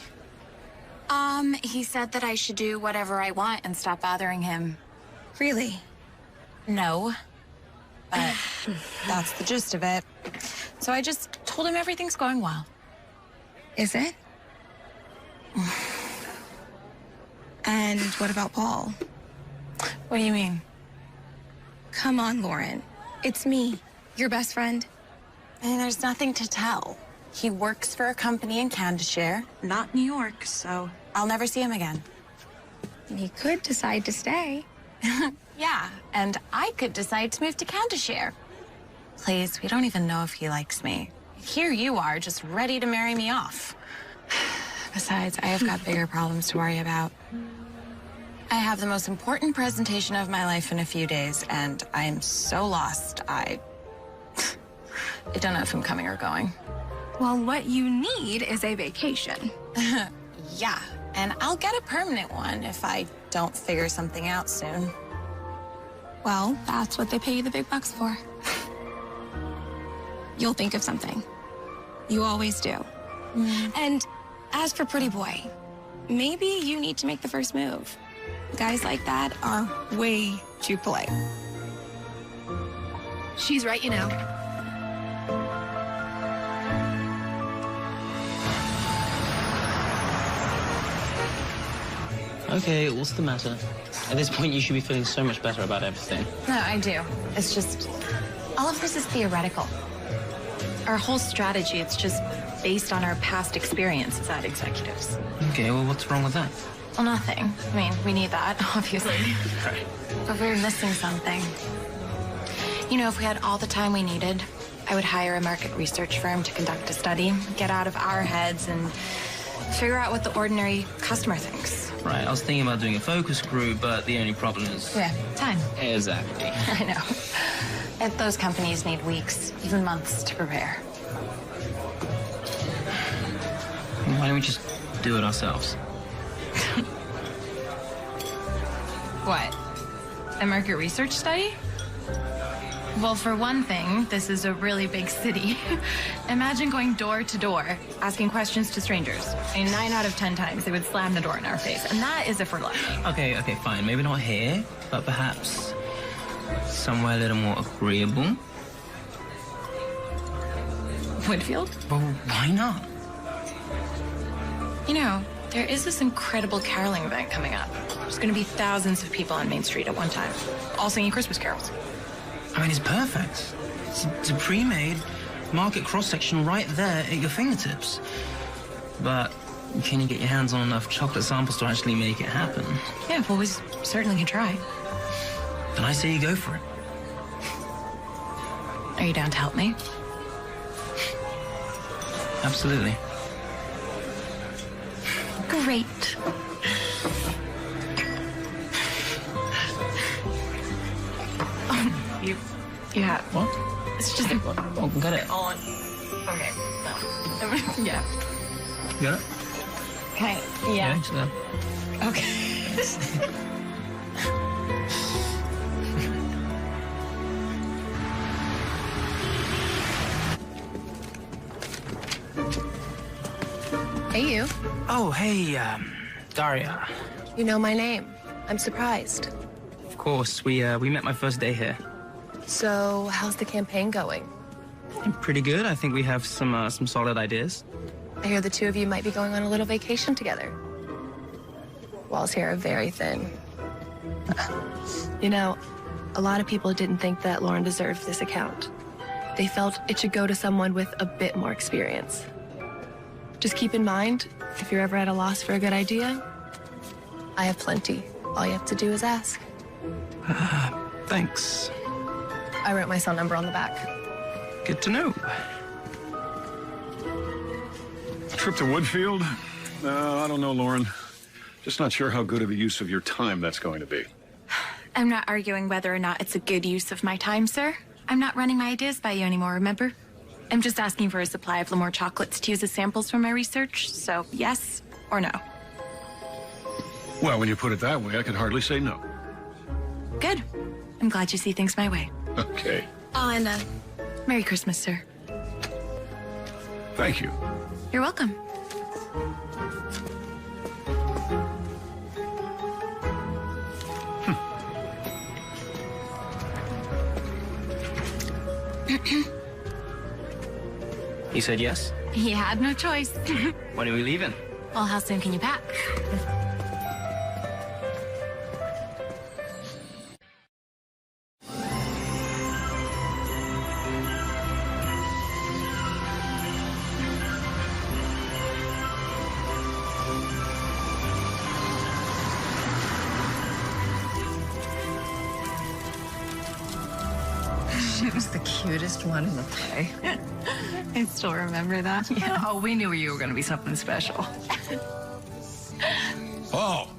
He said that I should do whatever I want and stop bothering him. Really? No. But that's the gist of it. So I just told him everything's going well. Is it? And what about Paul? What do you mean? Come on, Lauren. It's me, your best friend. I mean, there's nothing to tell. He works for a company in Cantershire, not New York, so I'll never see him again. He could decide to stay. Yeah, and I could decide to move to Cantershire. Please, we don't even know if he likes me. Here you are, just ready to marry me off. Besides, I have got bigger problems to worry about. I have the most important presentation of my life in a few days, and I'm so lost, I don't know if I'm coming or going. Well, what you need is a vacation. Yeah, and I'll get a permanent one if I don't figure something out soon. Well, that's what they pay you the big bucks for. You'll think of something. You always do. And as for Pretty Boy, maybe you need to make the first move. Guys like that are way too polite. She's right, you know. Okay, what's the matter? At this point, you should be feeling so much better about everything. No, I do. It's just, all of this is theoretical. Our whole strategy, it's just based on our past experiences as executives. Okay, well, what's wrong with that? Well, nothing. I mean, we need that, obviously. Right. But we're missing something. You know, if we had all the time we needed, I would hire a market research firm to conduct a study, get out of our heads, and figure out what the ordinary customer thinks. Right, I was thinking about doing a focus group, but the only problem is... Yeah, time. Exactly. I know. And those companies need weeks, even months to prepare. Why don't we just do it ourselves? What? A market research study? Well, for one thing, this is a really big city. Imagine going door to door, asking questions to strangers. I mean, 9 out of 10 times they would slam the door in our face, and that is if we're lucky. Okay, fine. Maybe not here, but perhaps somewhere a little more agreeable. Whitfield? Well, why not? You know, there is this incredible caroling event coming up. There's going to be thousands of people on Main Street at one time, all singing Christmas carols. I mean, it's perfect. It's a pre-made market cross-section right there at your fingertips. But can you get your hands on enough chocolate samples to actually make it happen? Yeah, well, we certainly can try. Then I say you go for it. Are you down to help me? Absolutely. Great. You have what? It's just Oh, got it. on. Okay. No. Yeah. You got it? Okay. Yeah. So. Okay. Hey, you. Oh, hey, Daria. You know my name. I'm surprised. Of course, we met my first day here. So, how's the campaign going? Pretty good. I think we have some solid ideas. I hear the two of you might be going on a little vacation together. Walls here are very thin. You know, a lot of people didn't think that Lauren deserved this account. They felt it should go to someone with a bit more experience. Just keep in mind, if you're ever at a loss for a good idea, I have plenty. All you have to do is ask. Thanks. I wrote my cell number on the back. Good to know. Trip to Woodfield? I don't know, Lauren. Just not sure how good of a use of your time that's going to be. I'm not arguing whether or not it's a good use of my time, sir. I'm not running my ideas by you anymore, remember? I'm just asking for a supply of Lemoore chocolates to use as samples for my research, so yes or no. Well, when you put it that way, I could hardly say no. Good. I'm glad you see things my way. Okay. Oh, and Merry Christmas, sir. Thank you. You're welcome. He said yes? He had no choice. When are we leaving? Well, how soon can you pack? She was the cutest one in the play. I still remember that. Yeah. Oh, we knew you were going to be something special. Paul,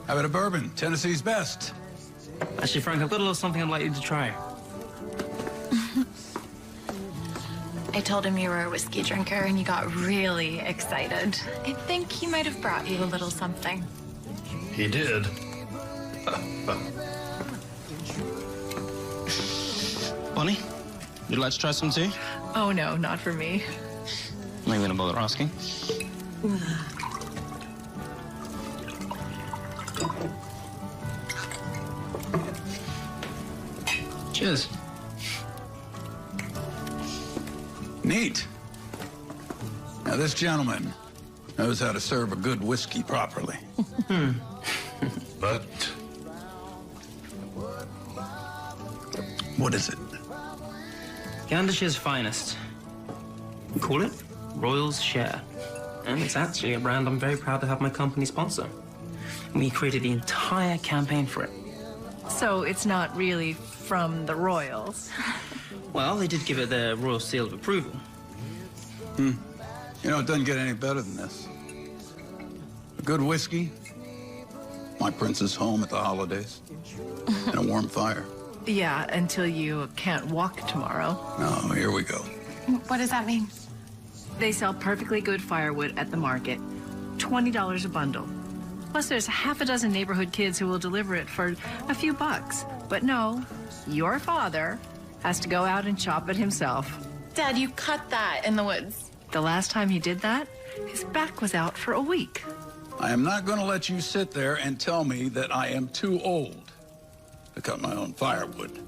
how about a bourbon? Tennessee's best. Actually, Frank, I've got a little something I'd like you to try. I told him you were a whiskey drinker and you got really excited. I think he might have brought you a little something. He did. Bonnie, you'd like to try some tea? Oh, no, not for me. Not even gonna bother asking. Cheers. Neat. Now, this gentleman knows how to serve a good whiskey properly. But what is it? Candishire's finest. We call it Royal's Share. And it's actually a brand I'm very proud to have my company sponsor. We created the entire campaign for it. So it's not really from the royals. Well, they did give it their royal seal of approval. You know, it doesn't get any better than this. A good whiskey, my princess home at the holidays, and a warm fire. Yeah, until you can't walk tomorrow. Oh, here we go. What does that mean? They sell perfectly good firewood at the market, $20 a bundle. Plus, there's half a dozen neighborhood kids who will deliver it for a few bucks. But no, your father has to go out and chop it himself. Dad, you cut that in the woods. The last time he did that, his back was out for a week. I am not going to let you sit there and tell me that I am too old to cut my own firewood.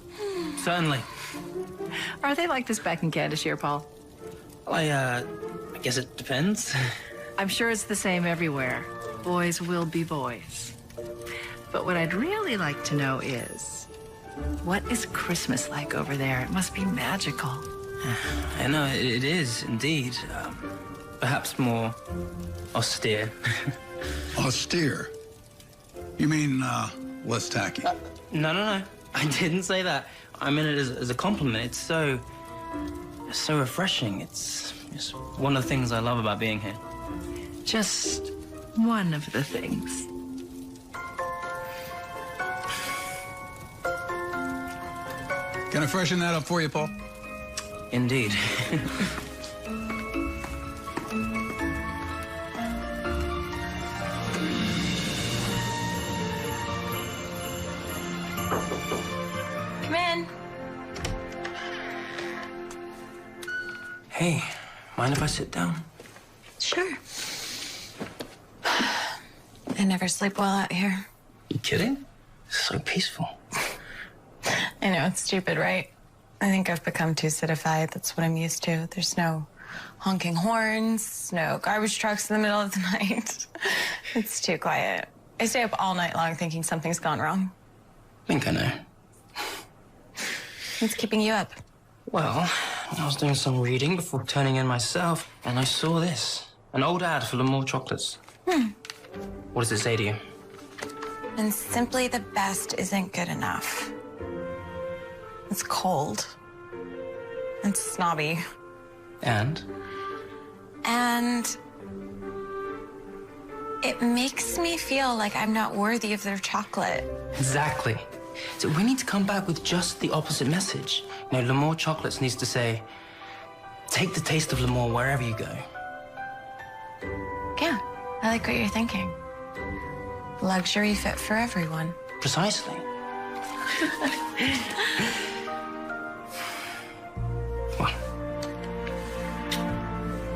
Certainly. Are they like this back in Candishire, Paul? I guess it depends. I'm sure it's the same everywhere. Boys will be boys. But what I'd really like to know is, what is Christmas like over there? It must be magical. I know, it is indeed. Perhaps more austere. Austere? You mean, less tacky? No. I didn't say that. I meant it as a compliment. It's so refreshing. It's one of the things I love about being here. Just one of the things. Can I freshen that up for you, Paul? Indeed. Come in. Hey, mind if I sit down? Sure. I never sleep well out here. You kidding? It's so peaceful. I know, it's stupid, right? I think I've become too citified. That's what I'm used to. There's no honking horns, no garbage trucks in the middle of the night. It's too quiet. I stay up all night long thinking something's gone wrong. I think I know. What's keeping you up? Well, I was doing some reading before turning in myself, and I saw this. An old ad for L'Amour chocolates. What does it say to you? And simply the best isn't good enough. It's cold. It's snobby. And it makes me feel like I'm not worthy of their chocolate. Exactly. So we need to come back with just the opposite message. You know, L'Amour chocolates needs to say, take the taste of L'Amour wherever you go. Yeah, I like what you're thinking. Luxury fit for everyone. Precisely. Well,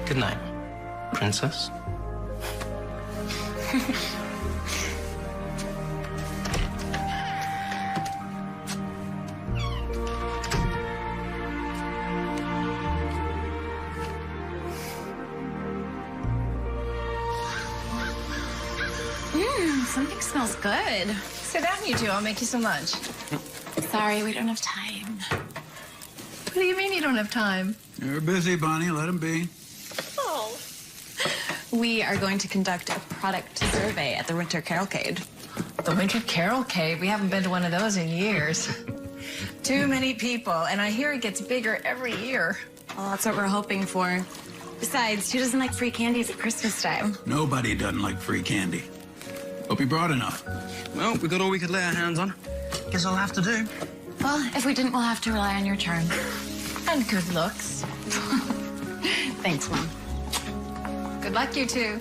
good night, princess. Something smells good. Sit down, you two. I'll make you some lunch. Sorry, we don't have time. What do you mean you don't have time? You're busy, Bonnie. Let him be. Oh. We are going to conduct a product survey at the Winter Carolcade. The Winter Carolcade? We haven't been to one of those in years. Too many people, and I hear it gets bigger every year. Well, that's what we're hoping for. Besides, who doesn't like free candies at Christmas time? Nobody doesn't like free candy. Hope you brought enough. Well, we got all we could lay our hands on. Guess I'll have to do. Well, if we didn't, we'll have to rely on your charm. And good looks. Thanks, Mom. Good luck, you two.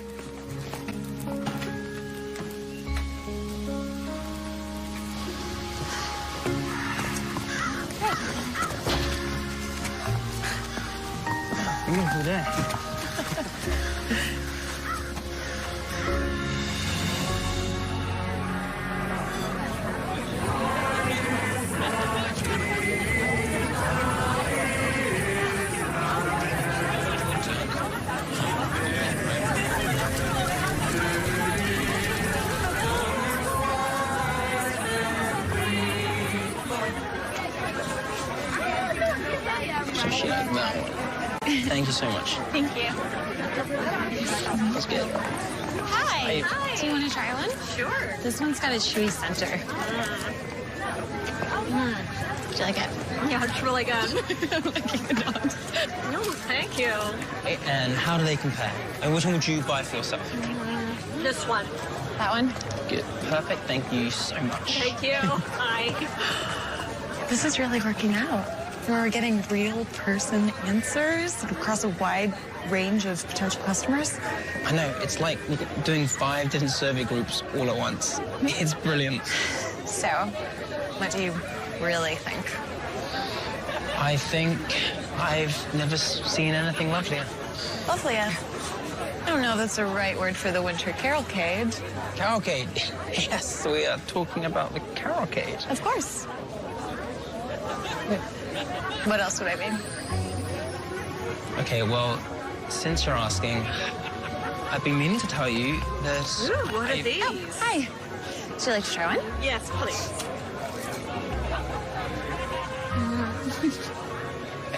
Beautiful day. So she liked that one. Thank you so much. Thank you. That's good. Hi. Hi. Do you want to try one? Sure. This one's got a chewy center. Do you like it? Yeah, it's really good. No, thank you. And how do they compare? And which one would you buy for yourself? This one. That one? Good. Perfect. Thank you so much. Thank you. Hi. This is really working out. We're getting real person answers across a wide range of potential customers. I know. It's like doing 5 different survey groups all at once. It's brilliant. So, what do you really think? I think I've never seen anything lovelier. Lovelier. I don't know if that's the right word for the winter carolcade. Carolcade. Yes, we are talking about the carolcade. Of course. What else would I mean? Okay, well, since you're asking, I've been meaning to tell you that... Ooh, what are these? Oh, hi. Would you like to try one? Yes, please.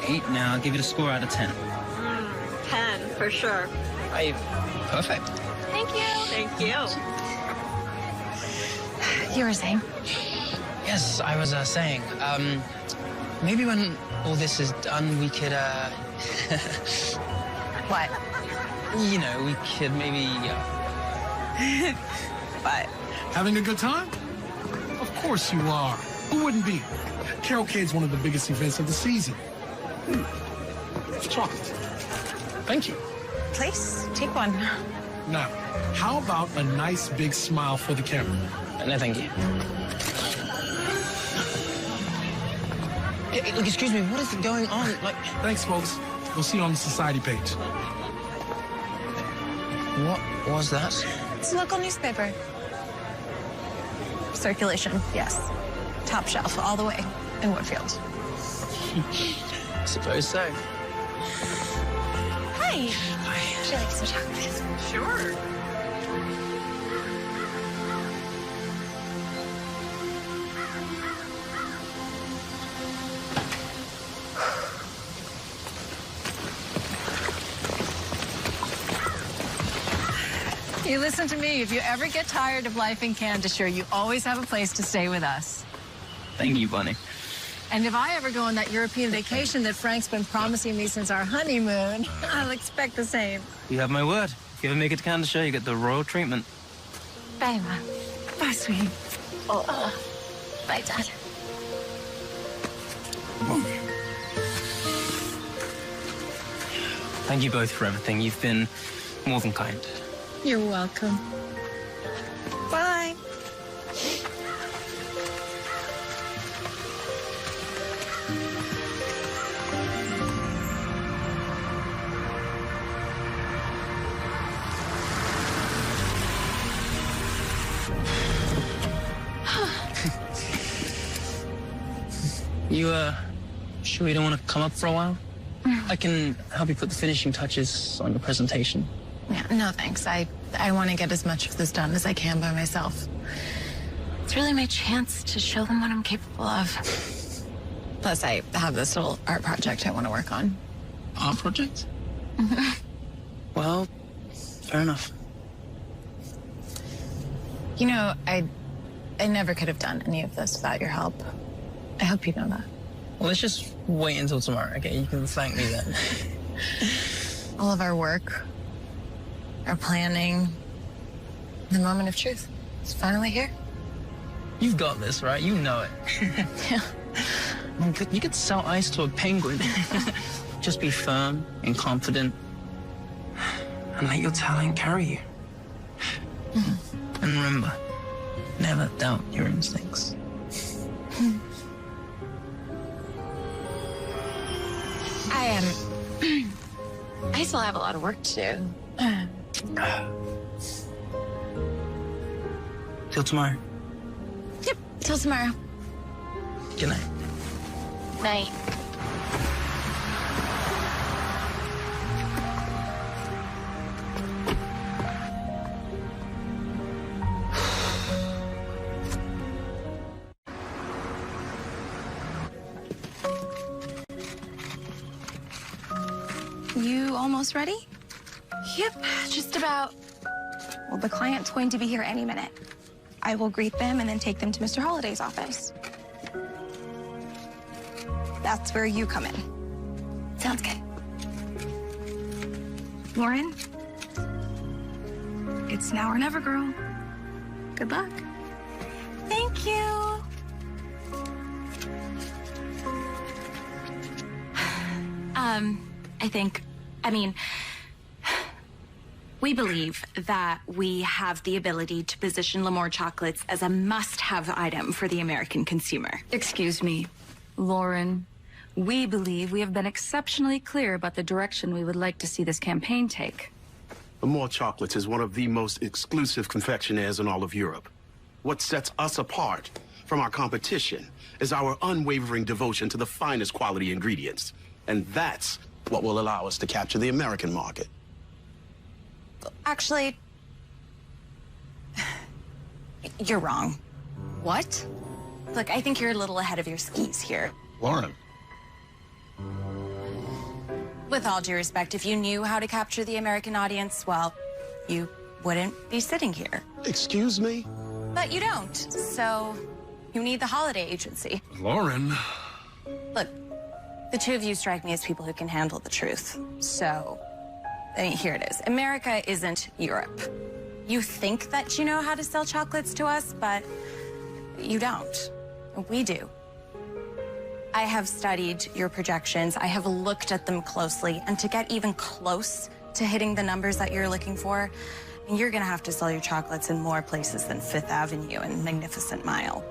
8 now. I'll give it a score out of 10. 10, for sure. Perfect. Thank you. Thank you. You were saying? Yes, I was saying, maybe when all this is done, we could, What? You know, we could maybe, What? Having a good time? Of course you are. Who wouldn't be? Carolcade's one of the biggest events of the season. Chocolate. Thank you. Please, take one. Now, how about a nice big smile for the camera? No, thank you. Hey, look, excuse me, what is going on? Thanks, folks. We'll see you on the society page. What was that? It's a local newspaper. Circulation, yes. Top shelf, all the way in Woodfield. I suppose so. Hi. Hi. Would you like some chocolate? Sure. You listen to me. If you ever get tired of life in Candishire, you always have a place to stay with us. Thank you, Bunny. And if I ever go on that European vacation that Frank's been promising me since our honeymoon, I'll expect the same. You have my word. If you ever make it to Canada, you get the royal treatment. Bye, Ma. Bye, sweetie. Oh. Bye, Dad. Thank you both for everything. You've been more than kind. You're welcome. Bye. You, sure you don't want to come up for a while? I can help you put the finishing touches on your presentation. Yeah, no thanks. I want to get as much of this done as I can by myself. It's really my chance to show them what I'm capable of. Plus, I have this little art project I want to work on. Art project? Well, fair enough. You know, I never could have done any of this without your help. I hope you know that. Well, let's just wait until tomorrow, okay? You can thank me then. All of our work, our planning, the moment of truth. It's finally here. You've got this, right? You know it. Yeah. You could sell ice to a penguin. Just be firm and confident and let your talent carry you. And remember, never doubt your instincts. I still have a lot of work to do. Till tomorrow. Yep, till tomorrow. Good night. Night. You almost ready? Yep, just about. Well, the client's going to be here any minute. I will greet them and then take them to Mr. Holliday's office. That's where you come in. Sounds good. Lauren, it's now or never, girl. Good luck. Thank you. We believe that we have the ability to position L'Amour chocolates as a must-have item for the American consumer. Excuse me, Lauren. We believe we have been exceptionally clear about the direction we would like to see this campaign take. L'Amour Chocolates is one of the most exclusive confectionaires in all of Europe. What sets us apart from our competition is our unwavering devotion to the finest quality ingredients. And that's what will allow us to capture the American market. Actually, you're wrong. What? Look, I think you're a little ahead of your skis here. Lauren. With all due respect, if you knew how to capture the American audience, well, you wouldn't be sitting here. Excuse me? But you don't, so you need the holiday agency. Lauren. Look, the two of you strike me as people who can handle the truth. So, here it is. America isn't Europe. You think that you know how to sell chocolates to us, but you don't. We do. I have studied your projections. I have looked at them closely, and to get even close to hitting the numbers that you're looking for, you're gonna have to sell your chocolates in more places than Fifth Avenue and Magnificent Mile.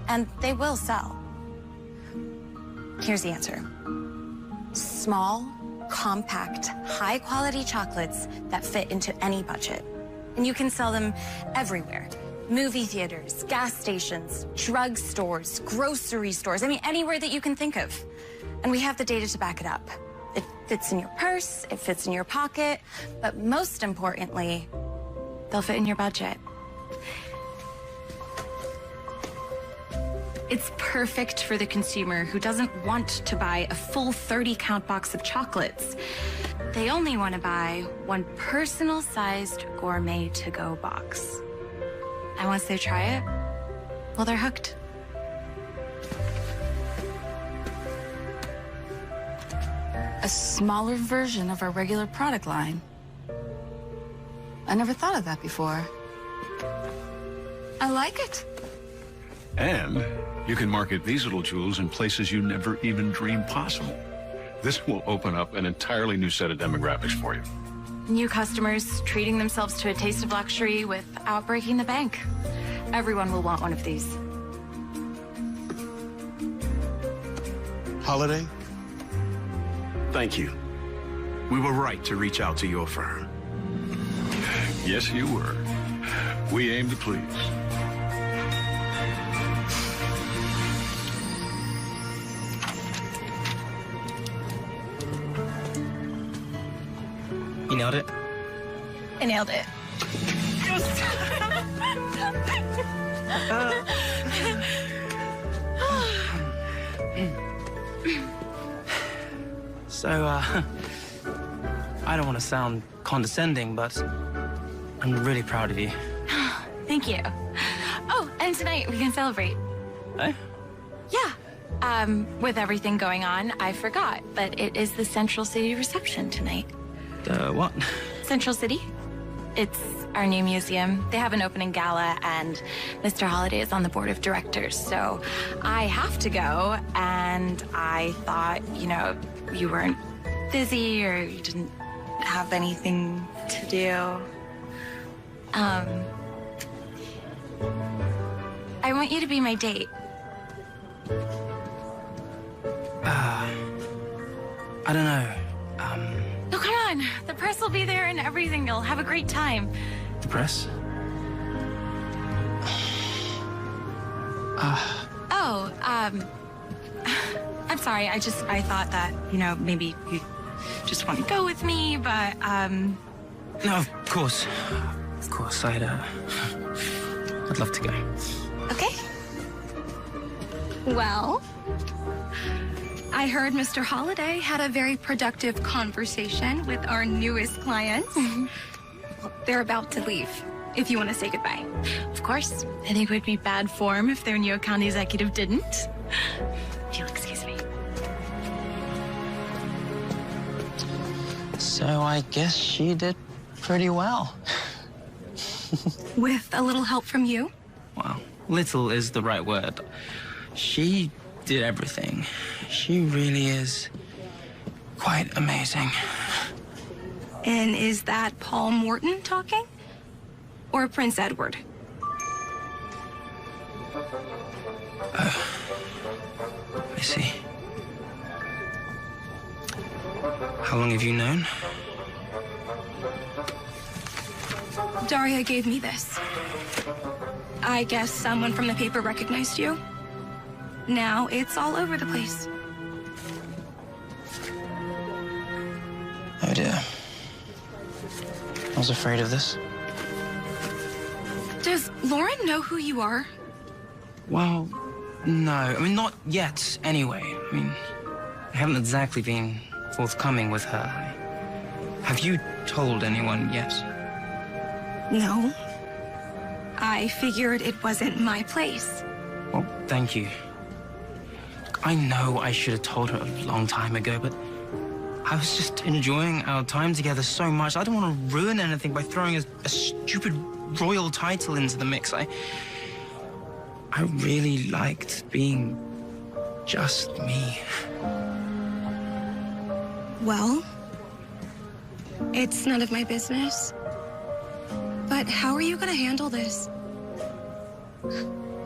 And they will sell. Here's the answer. Small, compact, high-quality chocolates that fit into any budget. And you can sell them everywhere. Movie theaters, gas stations, drug stores, grocery stores, anywhere that you can think of. And we have the data to back it up. It fits in your purse, it fits in your pocket, but most importantly, they'll fit in your budget. It's perfect for the consumer who doesn't want to buy a full 30-count box of chocolates. They only want to buy one personal-sized gourmet to-go box. And once they try it, well, they're hooked. A smaller version of our regular product line. I never thought of that before. I like it. And you can market these little jewels in places you never even dreamed possible. This will open up an entirely new set of demographics for you. New customers treating themselves to a taste of luxury without breaking the bank. Everyone will want one of these. Holiday, thank you. We were right to reach out to your firm. Yes, you were. We aim to please. You nailed it? I nailed it. So, I don't want to sound condescending, but I'm really proud of you. Thank you. Oh, and tonight we can celebrate. Eh? Yeah. With everything going on, I forgot, but it is the Central City reception tonight. What? Central City? It's our new museum. They have an opening gala, and Mr. Holliday is on the board of directors, so I have to go, and I thought, you weren't busy or you didn't have anything to do. I want you to be my date. I don't know. Oh, come on. The press will be there and everything. You'll have a great time. The press? I'm sorry. I thought that, maybe you just want to go with me, but, No, of course. Of course, I'd love to go. Okay. Well, I heard Mr. Holliday had a very productive conversation with our newest clients. They're about to leave, if you want to say goodbye. Of course. I think it would be bad form if their new account executive didn't. If you'll excuse me. So I guess she did pretty well. With a little help from you? Well, little is the right word. She did everything. She really is quite amazing. And is that Paul Morton talking? Or Prince Edward? Oh, I see. How long have you known? Daria gave me this. I guess someone from the paper recognized you. Now it's all over the place. Oh dear. I was afraid of this. Does Lauren know who you are? Well, no. I mean, not yet, anyway. I mean, I haven't exactly been forthcoming with her. Have you told anyone yet? No. I figured it wasn't my place. Well, thank you. I know I should have told her a long time ago, but I was just enjoying our time together so much. I don't want to ruin anything by throwing a stupid royal title into the mix. I really liked being just me. Well, it's none of my business. But how are you going to handle this?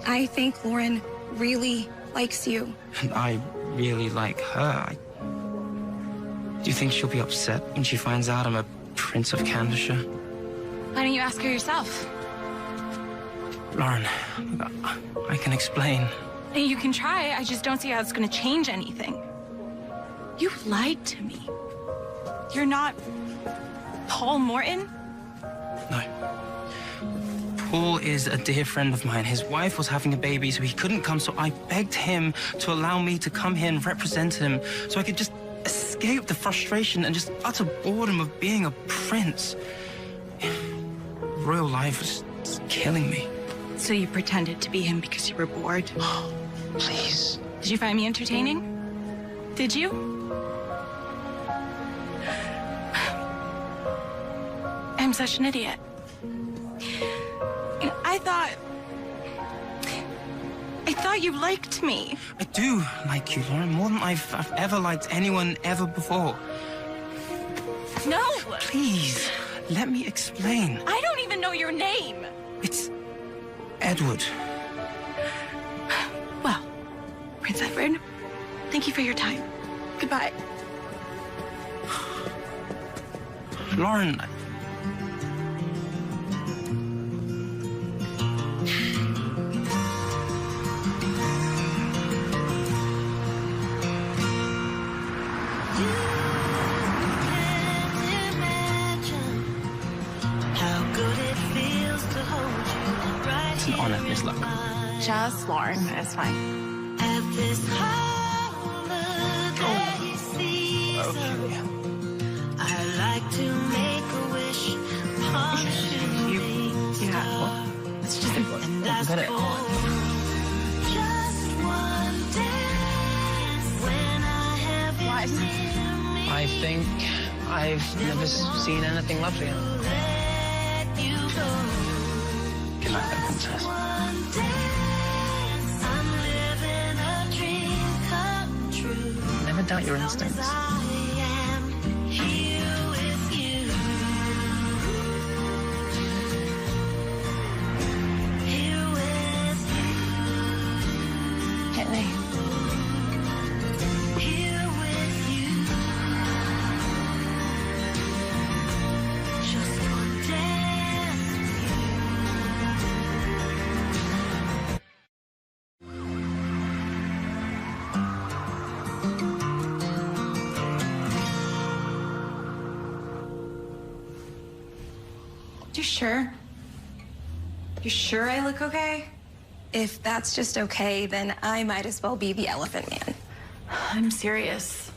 I think Lauren really likes you. And I really like her. Do you think she'll be upset when she finds out I'm a Prince of Candorshire? Why don't you ask her yourself? Lauren, I can explain. You can try. I just don't see how it's going to change anything. You lied to me. You're not Paul Morton? No. Paul is a dear friend of mine. His wife was having a baby, so he couldn't come, so I begged him to allow me to come here and represent him so I could just escape the frustration and just utter boredom of being a prince. Royal life was killing me. So you pretended to be him because you were bored? Please. Did you find me entertaining? Did you? I'm such an idiot. I thought you liked me. I do like you, Lauren, more than I've ever liked anyone ever before. No! Please, let me explain. I don't even know your name. It's Edward. Well, Prince Edward, thank you for your time. Goodbye. Lauren... It's an honor, Miss Luck. Just Lauren, it's fine. Okay. I like to make a wish upon a shooting star. It's just important. And that's Got it. just one dance when I have you near me. I think I've never seen anything lovelier. Let you go. Good night, though, Princess. One dance, I'm living a dream come true. Never doubt your instincts. I am here with you. sure? You sure I look okay? If that's just okay, then I might as well be the elephant man. I'm serious.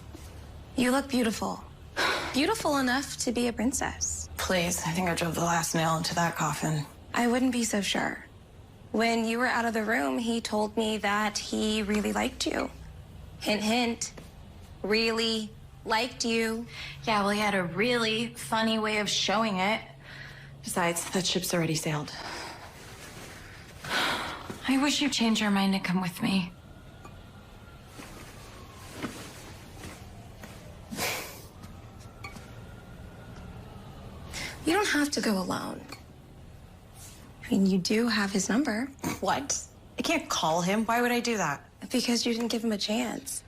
You look beautiful. Beautiful enough to be a princess. Please, I think I drove the last nail into that coffin. I wouldn't be so sure. When you were out of the room, he told me that he really liked you. Hint, hint. Really liked you. Yeah, well, he had a really funny way of showing it. Besides, that ship's already sailed. I wish you'd change your mind and come with me. You don't have to go alone. I mean, you do have his number. What? I can't call him. Why would I do that? Because you didn't give him a chance.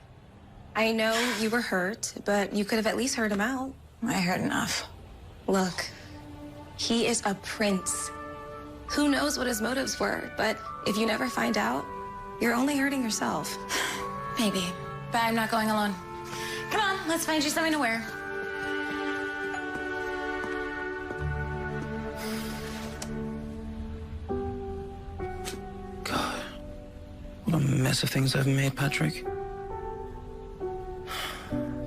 I know you were hurt, but you could have at least heard him out. I heard enough. Look, he is a prince. Who knows what his motives were, but if you never find out, you're only hurting yourself. Maybe, but I'm not going alone. Come on, let's find you something to wear. God, what a mess of things I've made, Patrick.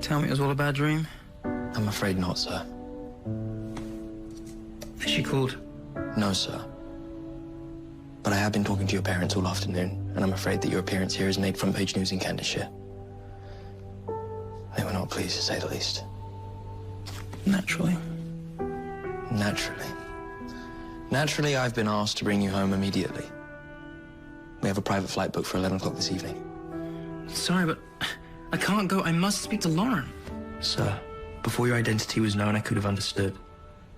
Tell me it was all a bad dream? I'm afraid not, sir. Has she called? No, sir. But I have been talking to your parents all afternoon, and I'm afraid that your appearance here has made front-page news in Candishire. They were not pleased, to say the least. Naturally. Naturally. Naturally, I've been asked to bring you home immediately. We have a private flight booked for 11 o'clock this evening. Sorry, but I can't go. I must speak to Lauren. Sir, before your identity was known, I could have understood.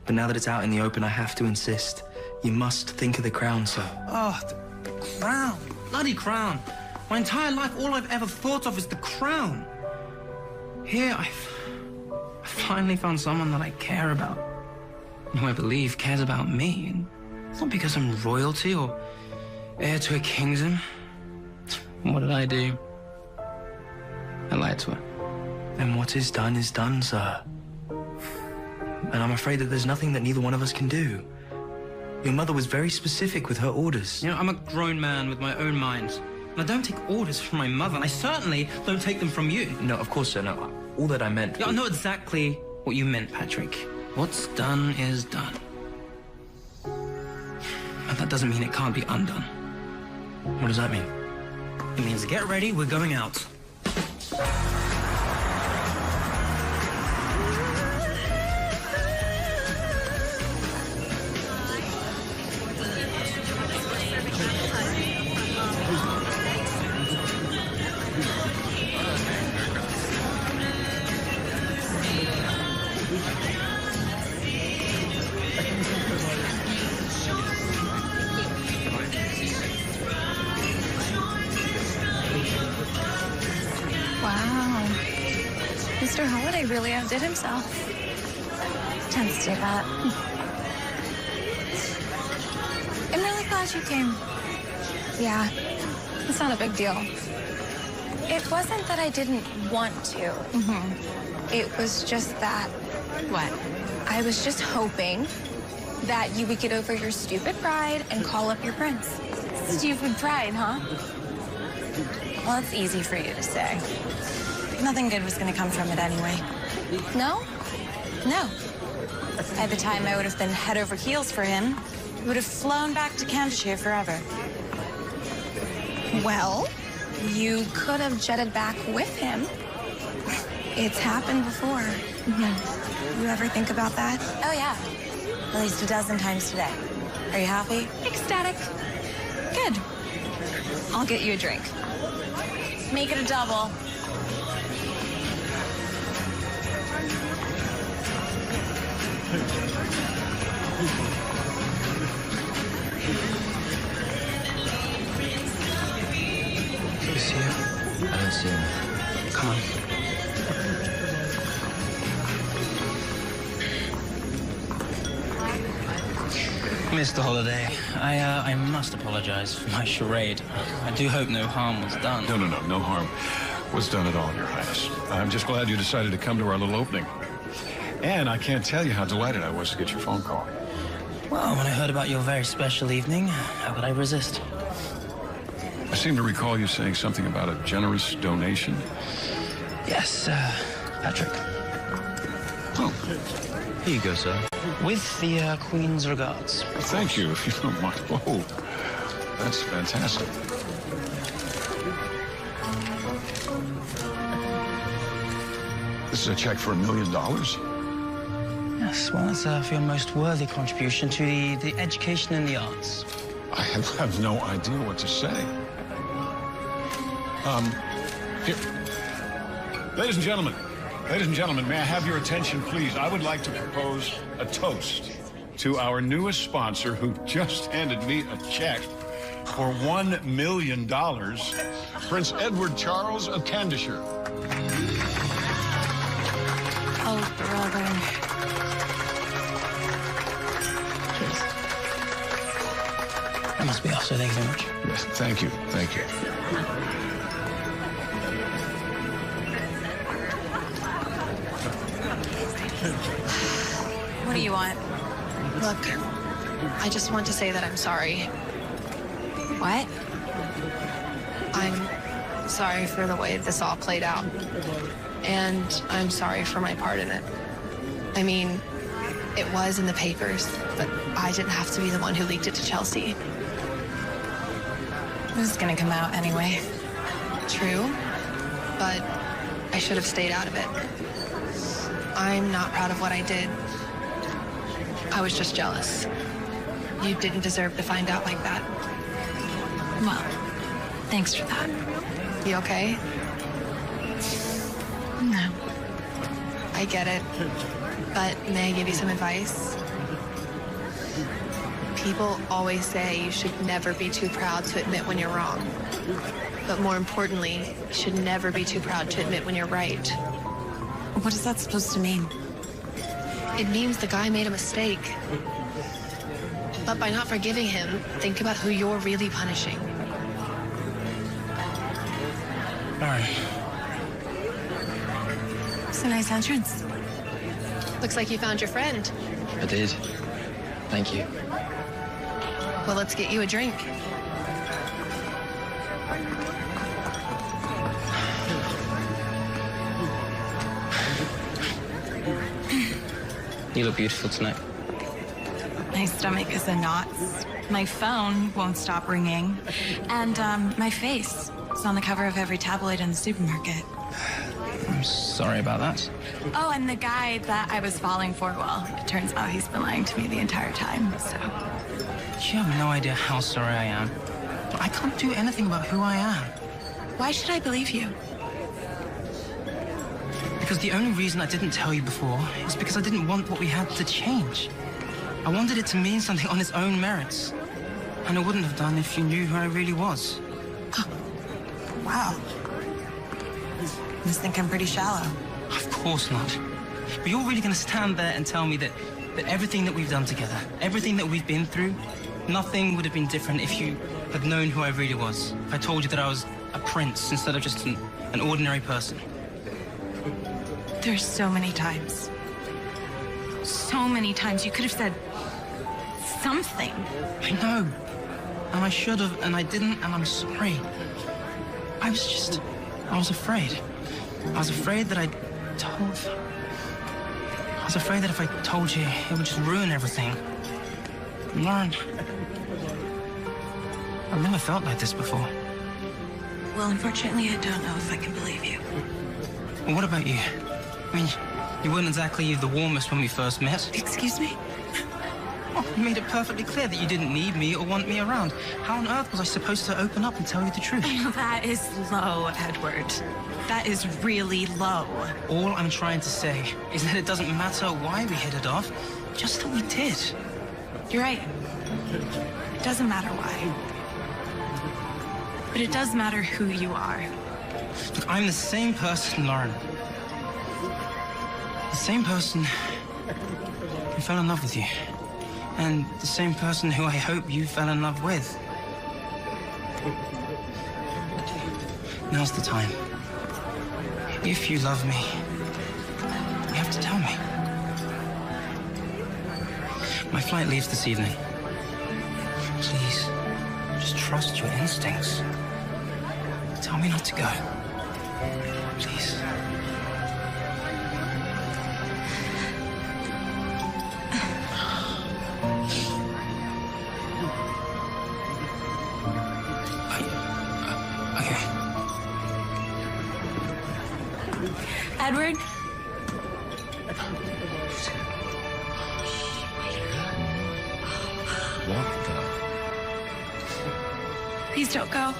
But now that it's out in the open, I have to insist. You must think of the crown, sir. Oh, the crown. Bloody crown. My entire life, all I've ever thought of is the crown. Here, I finally found someone that I care about. Who I believe cares about me. And it's not because I'm royalty or heir to a kingdom. What did I do? I lied to her. And what is done, sir. And I'm afraid that there's nothing that neither one of us can do. Your mother was very specific with her orders. You know, I'm a grown man with my own mind. And I don't take orders from my mother, and I certainly don't take them from you. No, of course, sir, no. All that I meant... Yeah, I know exactly what you meant, Patrick. What's done is done. But that doesn't mean it can't be undone. What does that mean? It means get ready, we're going out. Wow. Mr. Holiday really outdid himself. Tends to do that. I'm really glad you came. Yeah, it's not a big deal. It wasn't that I didn't want to. It was just that... What? I was just hoping that you would get over your stupid pride and call up your prince. Stupid pride, huh? Well, it's easy for you to say. Nothing good was going to come from it anyway. No? No. By the time I would have been head over heels for him, he would have flown back to Candishire forever. Well, you could have jetted back with him. It's happened before. You ever think about that? Oh, yeah. At least a dozen times today. Are you happy? Ecstatic. Good. I'll get you a drink. Make it a double. You see him? I don't see him. Come on. Mr. Holiday, I must apologize for my charade. I do hope no harm was done. No harm was done at all, Your Highness. I'm just glad you decided to come to our little opening. And I can't tell you how delighted I was to get your phone call. Well, when I heard about your very special evening, how could I resist? I seem to recall you saying something about a generous donation. Yes, Patrick. Oh. Here you go, sir. With the Queen's regards. Thank you, if you don't mind. Oh, that's fantastic. This is a check for $1 million? Yes, well, it's for your most worthy contribution to the education and the arts. I have no idea what to say. Here. Ladies and gentlemen, may I have your attention, please? I would like to propose a toast to our newest sponsor who just handed me a check for $1 million, Prince Edward Charles of Candishire. Oh, brother. That must be off, so thank you very much. Yes, thank you, thank you. What do you want? Look, I just want to say that I'm sorry. What? I'm sorry for the way this all played out. And I'm sorry for my part in it. I mean, it was in the papers, but I didn't have to be the one who leaked it to Chelsea. This is gonna come out anyway. True, but I should have stayed out of it. I'm not proud of what I did. I was just jealous. You didn't deserve to find out like that. Well, thanks for that. You okay? No. I get it. But may I give you some advice? People always say you should never be too proud to admit when you're wrong. But more importantly, you should never be too proud to admit when you're right. What is that supposed to mean? It means the guy made a mistake. But by not forgiving him, think about who you're really punishing. Lauren. It's a nice entrance. Looks like you found your friend. I did. Thank you. Well, let's get you a drink. You look beautiful tonight. My stomach is in knots. My phone won't stop ringing. And my face is on the cover of every tabloid in the supermarket. I'm sorry about that. Oh, and the guy that I was falling for, well, it turns out he's been lying to me the entire time, so. You have no idea how sorry I am. But I can't do anything about who I am. Why should I believe you? Because the only reason I didn't tell you before is because I didn't want what we had to change. I wanted it to mean something on its own merits. And I wouldn't have done if you knew who I really was. Wow. You must think I'm pretty shallow. Of course not. But you're really going to stand there and tell me that everything that we've done together, everything that we've been through, nothing would have been different if you had known who I really was. If I told you that I was a prince instead of just an ordinary person. There's so many times. So many times you could have said something. I know. And I should have, and I didn't, and I'm sorry. I was afraid. I was afraid that I was afraid that if I told you, it would just ruin everything. Lauren, I've never felt like this before. Well, unfortunately, I don't know if I can believe you. Well, what about you? I mean, you weren't exactly the warmest when we first met. Excuse me? Oh, you made it perfectly clear that you didn't need me or want me around. How on earth was I supposed to open up and tell you the truth? That is low, Edward. That is really low. All I'm trying to say is that it doesn't matter why we hit it off, just that we did. You're right. It doesn't matter why. But it does matter who you are. Look, I'm the same person, Lauren. The same person who fell in love with you. And the same person who I hope you fell in love with. Now's the time. If you love me, you have to tell me. My flight leaves this evening. Please, just trust your instincts. Tell me not to go. Please. Okay. Edward? What the? Please don't go.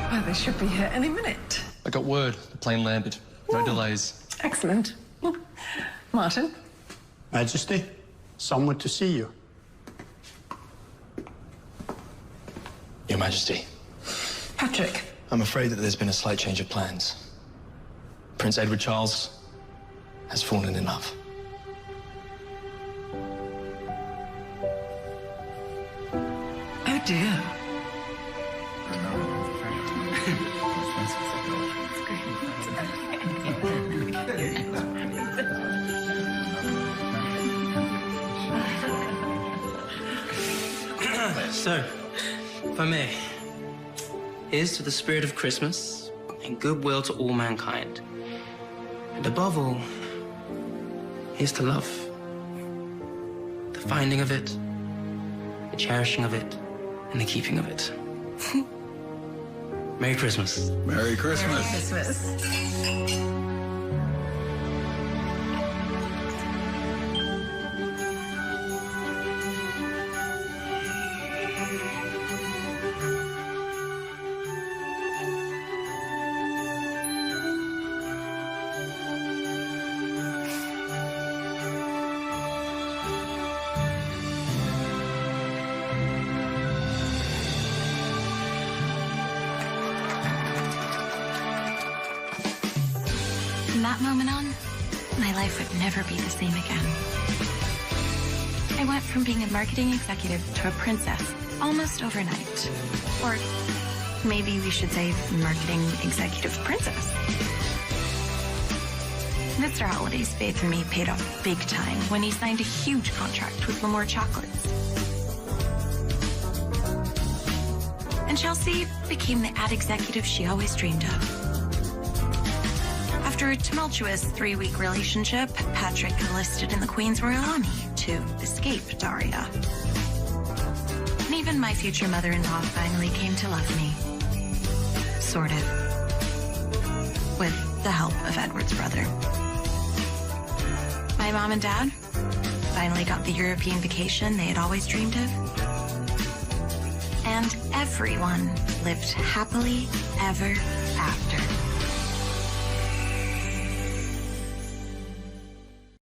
Well, they should be here any minute. I got word. The plane landed. No delays. Excellent. Martin? Majesty, someone to see you. Your Majesty. Patrick. I'm afraid that there's been a slight change of plans. Prince Edward Charles has fallen in love. Oh, dear. So, if I may, here's to the spirit of Christmas and goodwill to all mankind. And above all, here's to love. The finding of it, the cherishing of it, and the keeping of it. Merry Christmas. Merry Christmas. Merry Christmas. From that moment on, my life would never be the same again. I went from being a marketing executive to a princess almost overnight. Or maybe we should say marketing executive princess. Mr. Holiday's faith in me paid off big time when he signed a huge contract with L'Amour Chocolates. And Chelsea became the ad executive she always dreamed of. After a tumultuous 3-week relationship, Patrick enlisted in the Queen's Royal Army to escape Daria. And even my future mother-in-law finally came to love me. Sort of. With the help of Edward's brother. My mom and dad finally got the European vacation they had always dreamed of. And everyone lived happily ever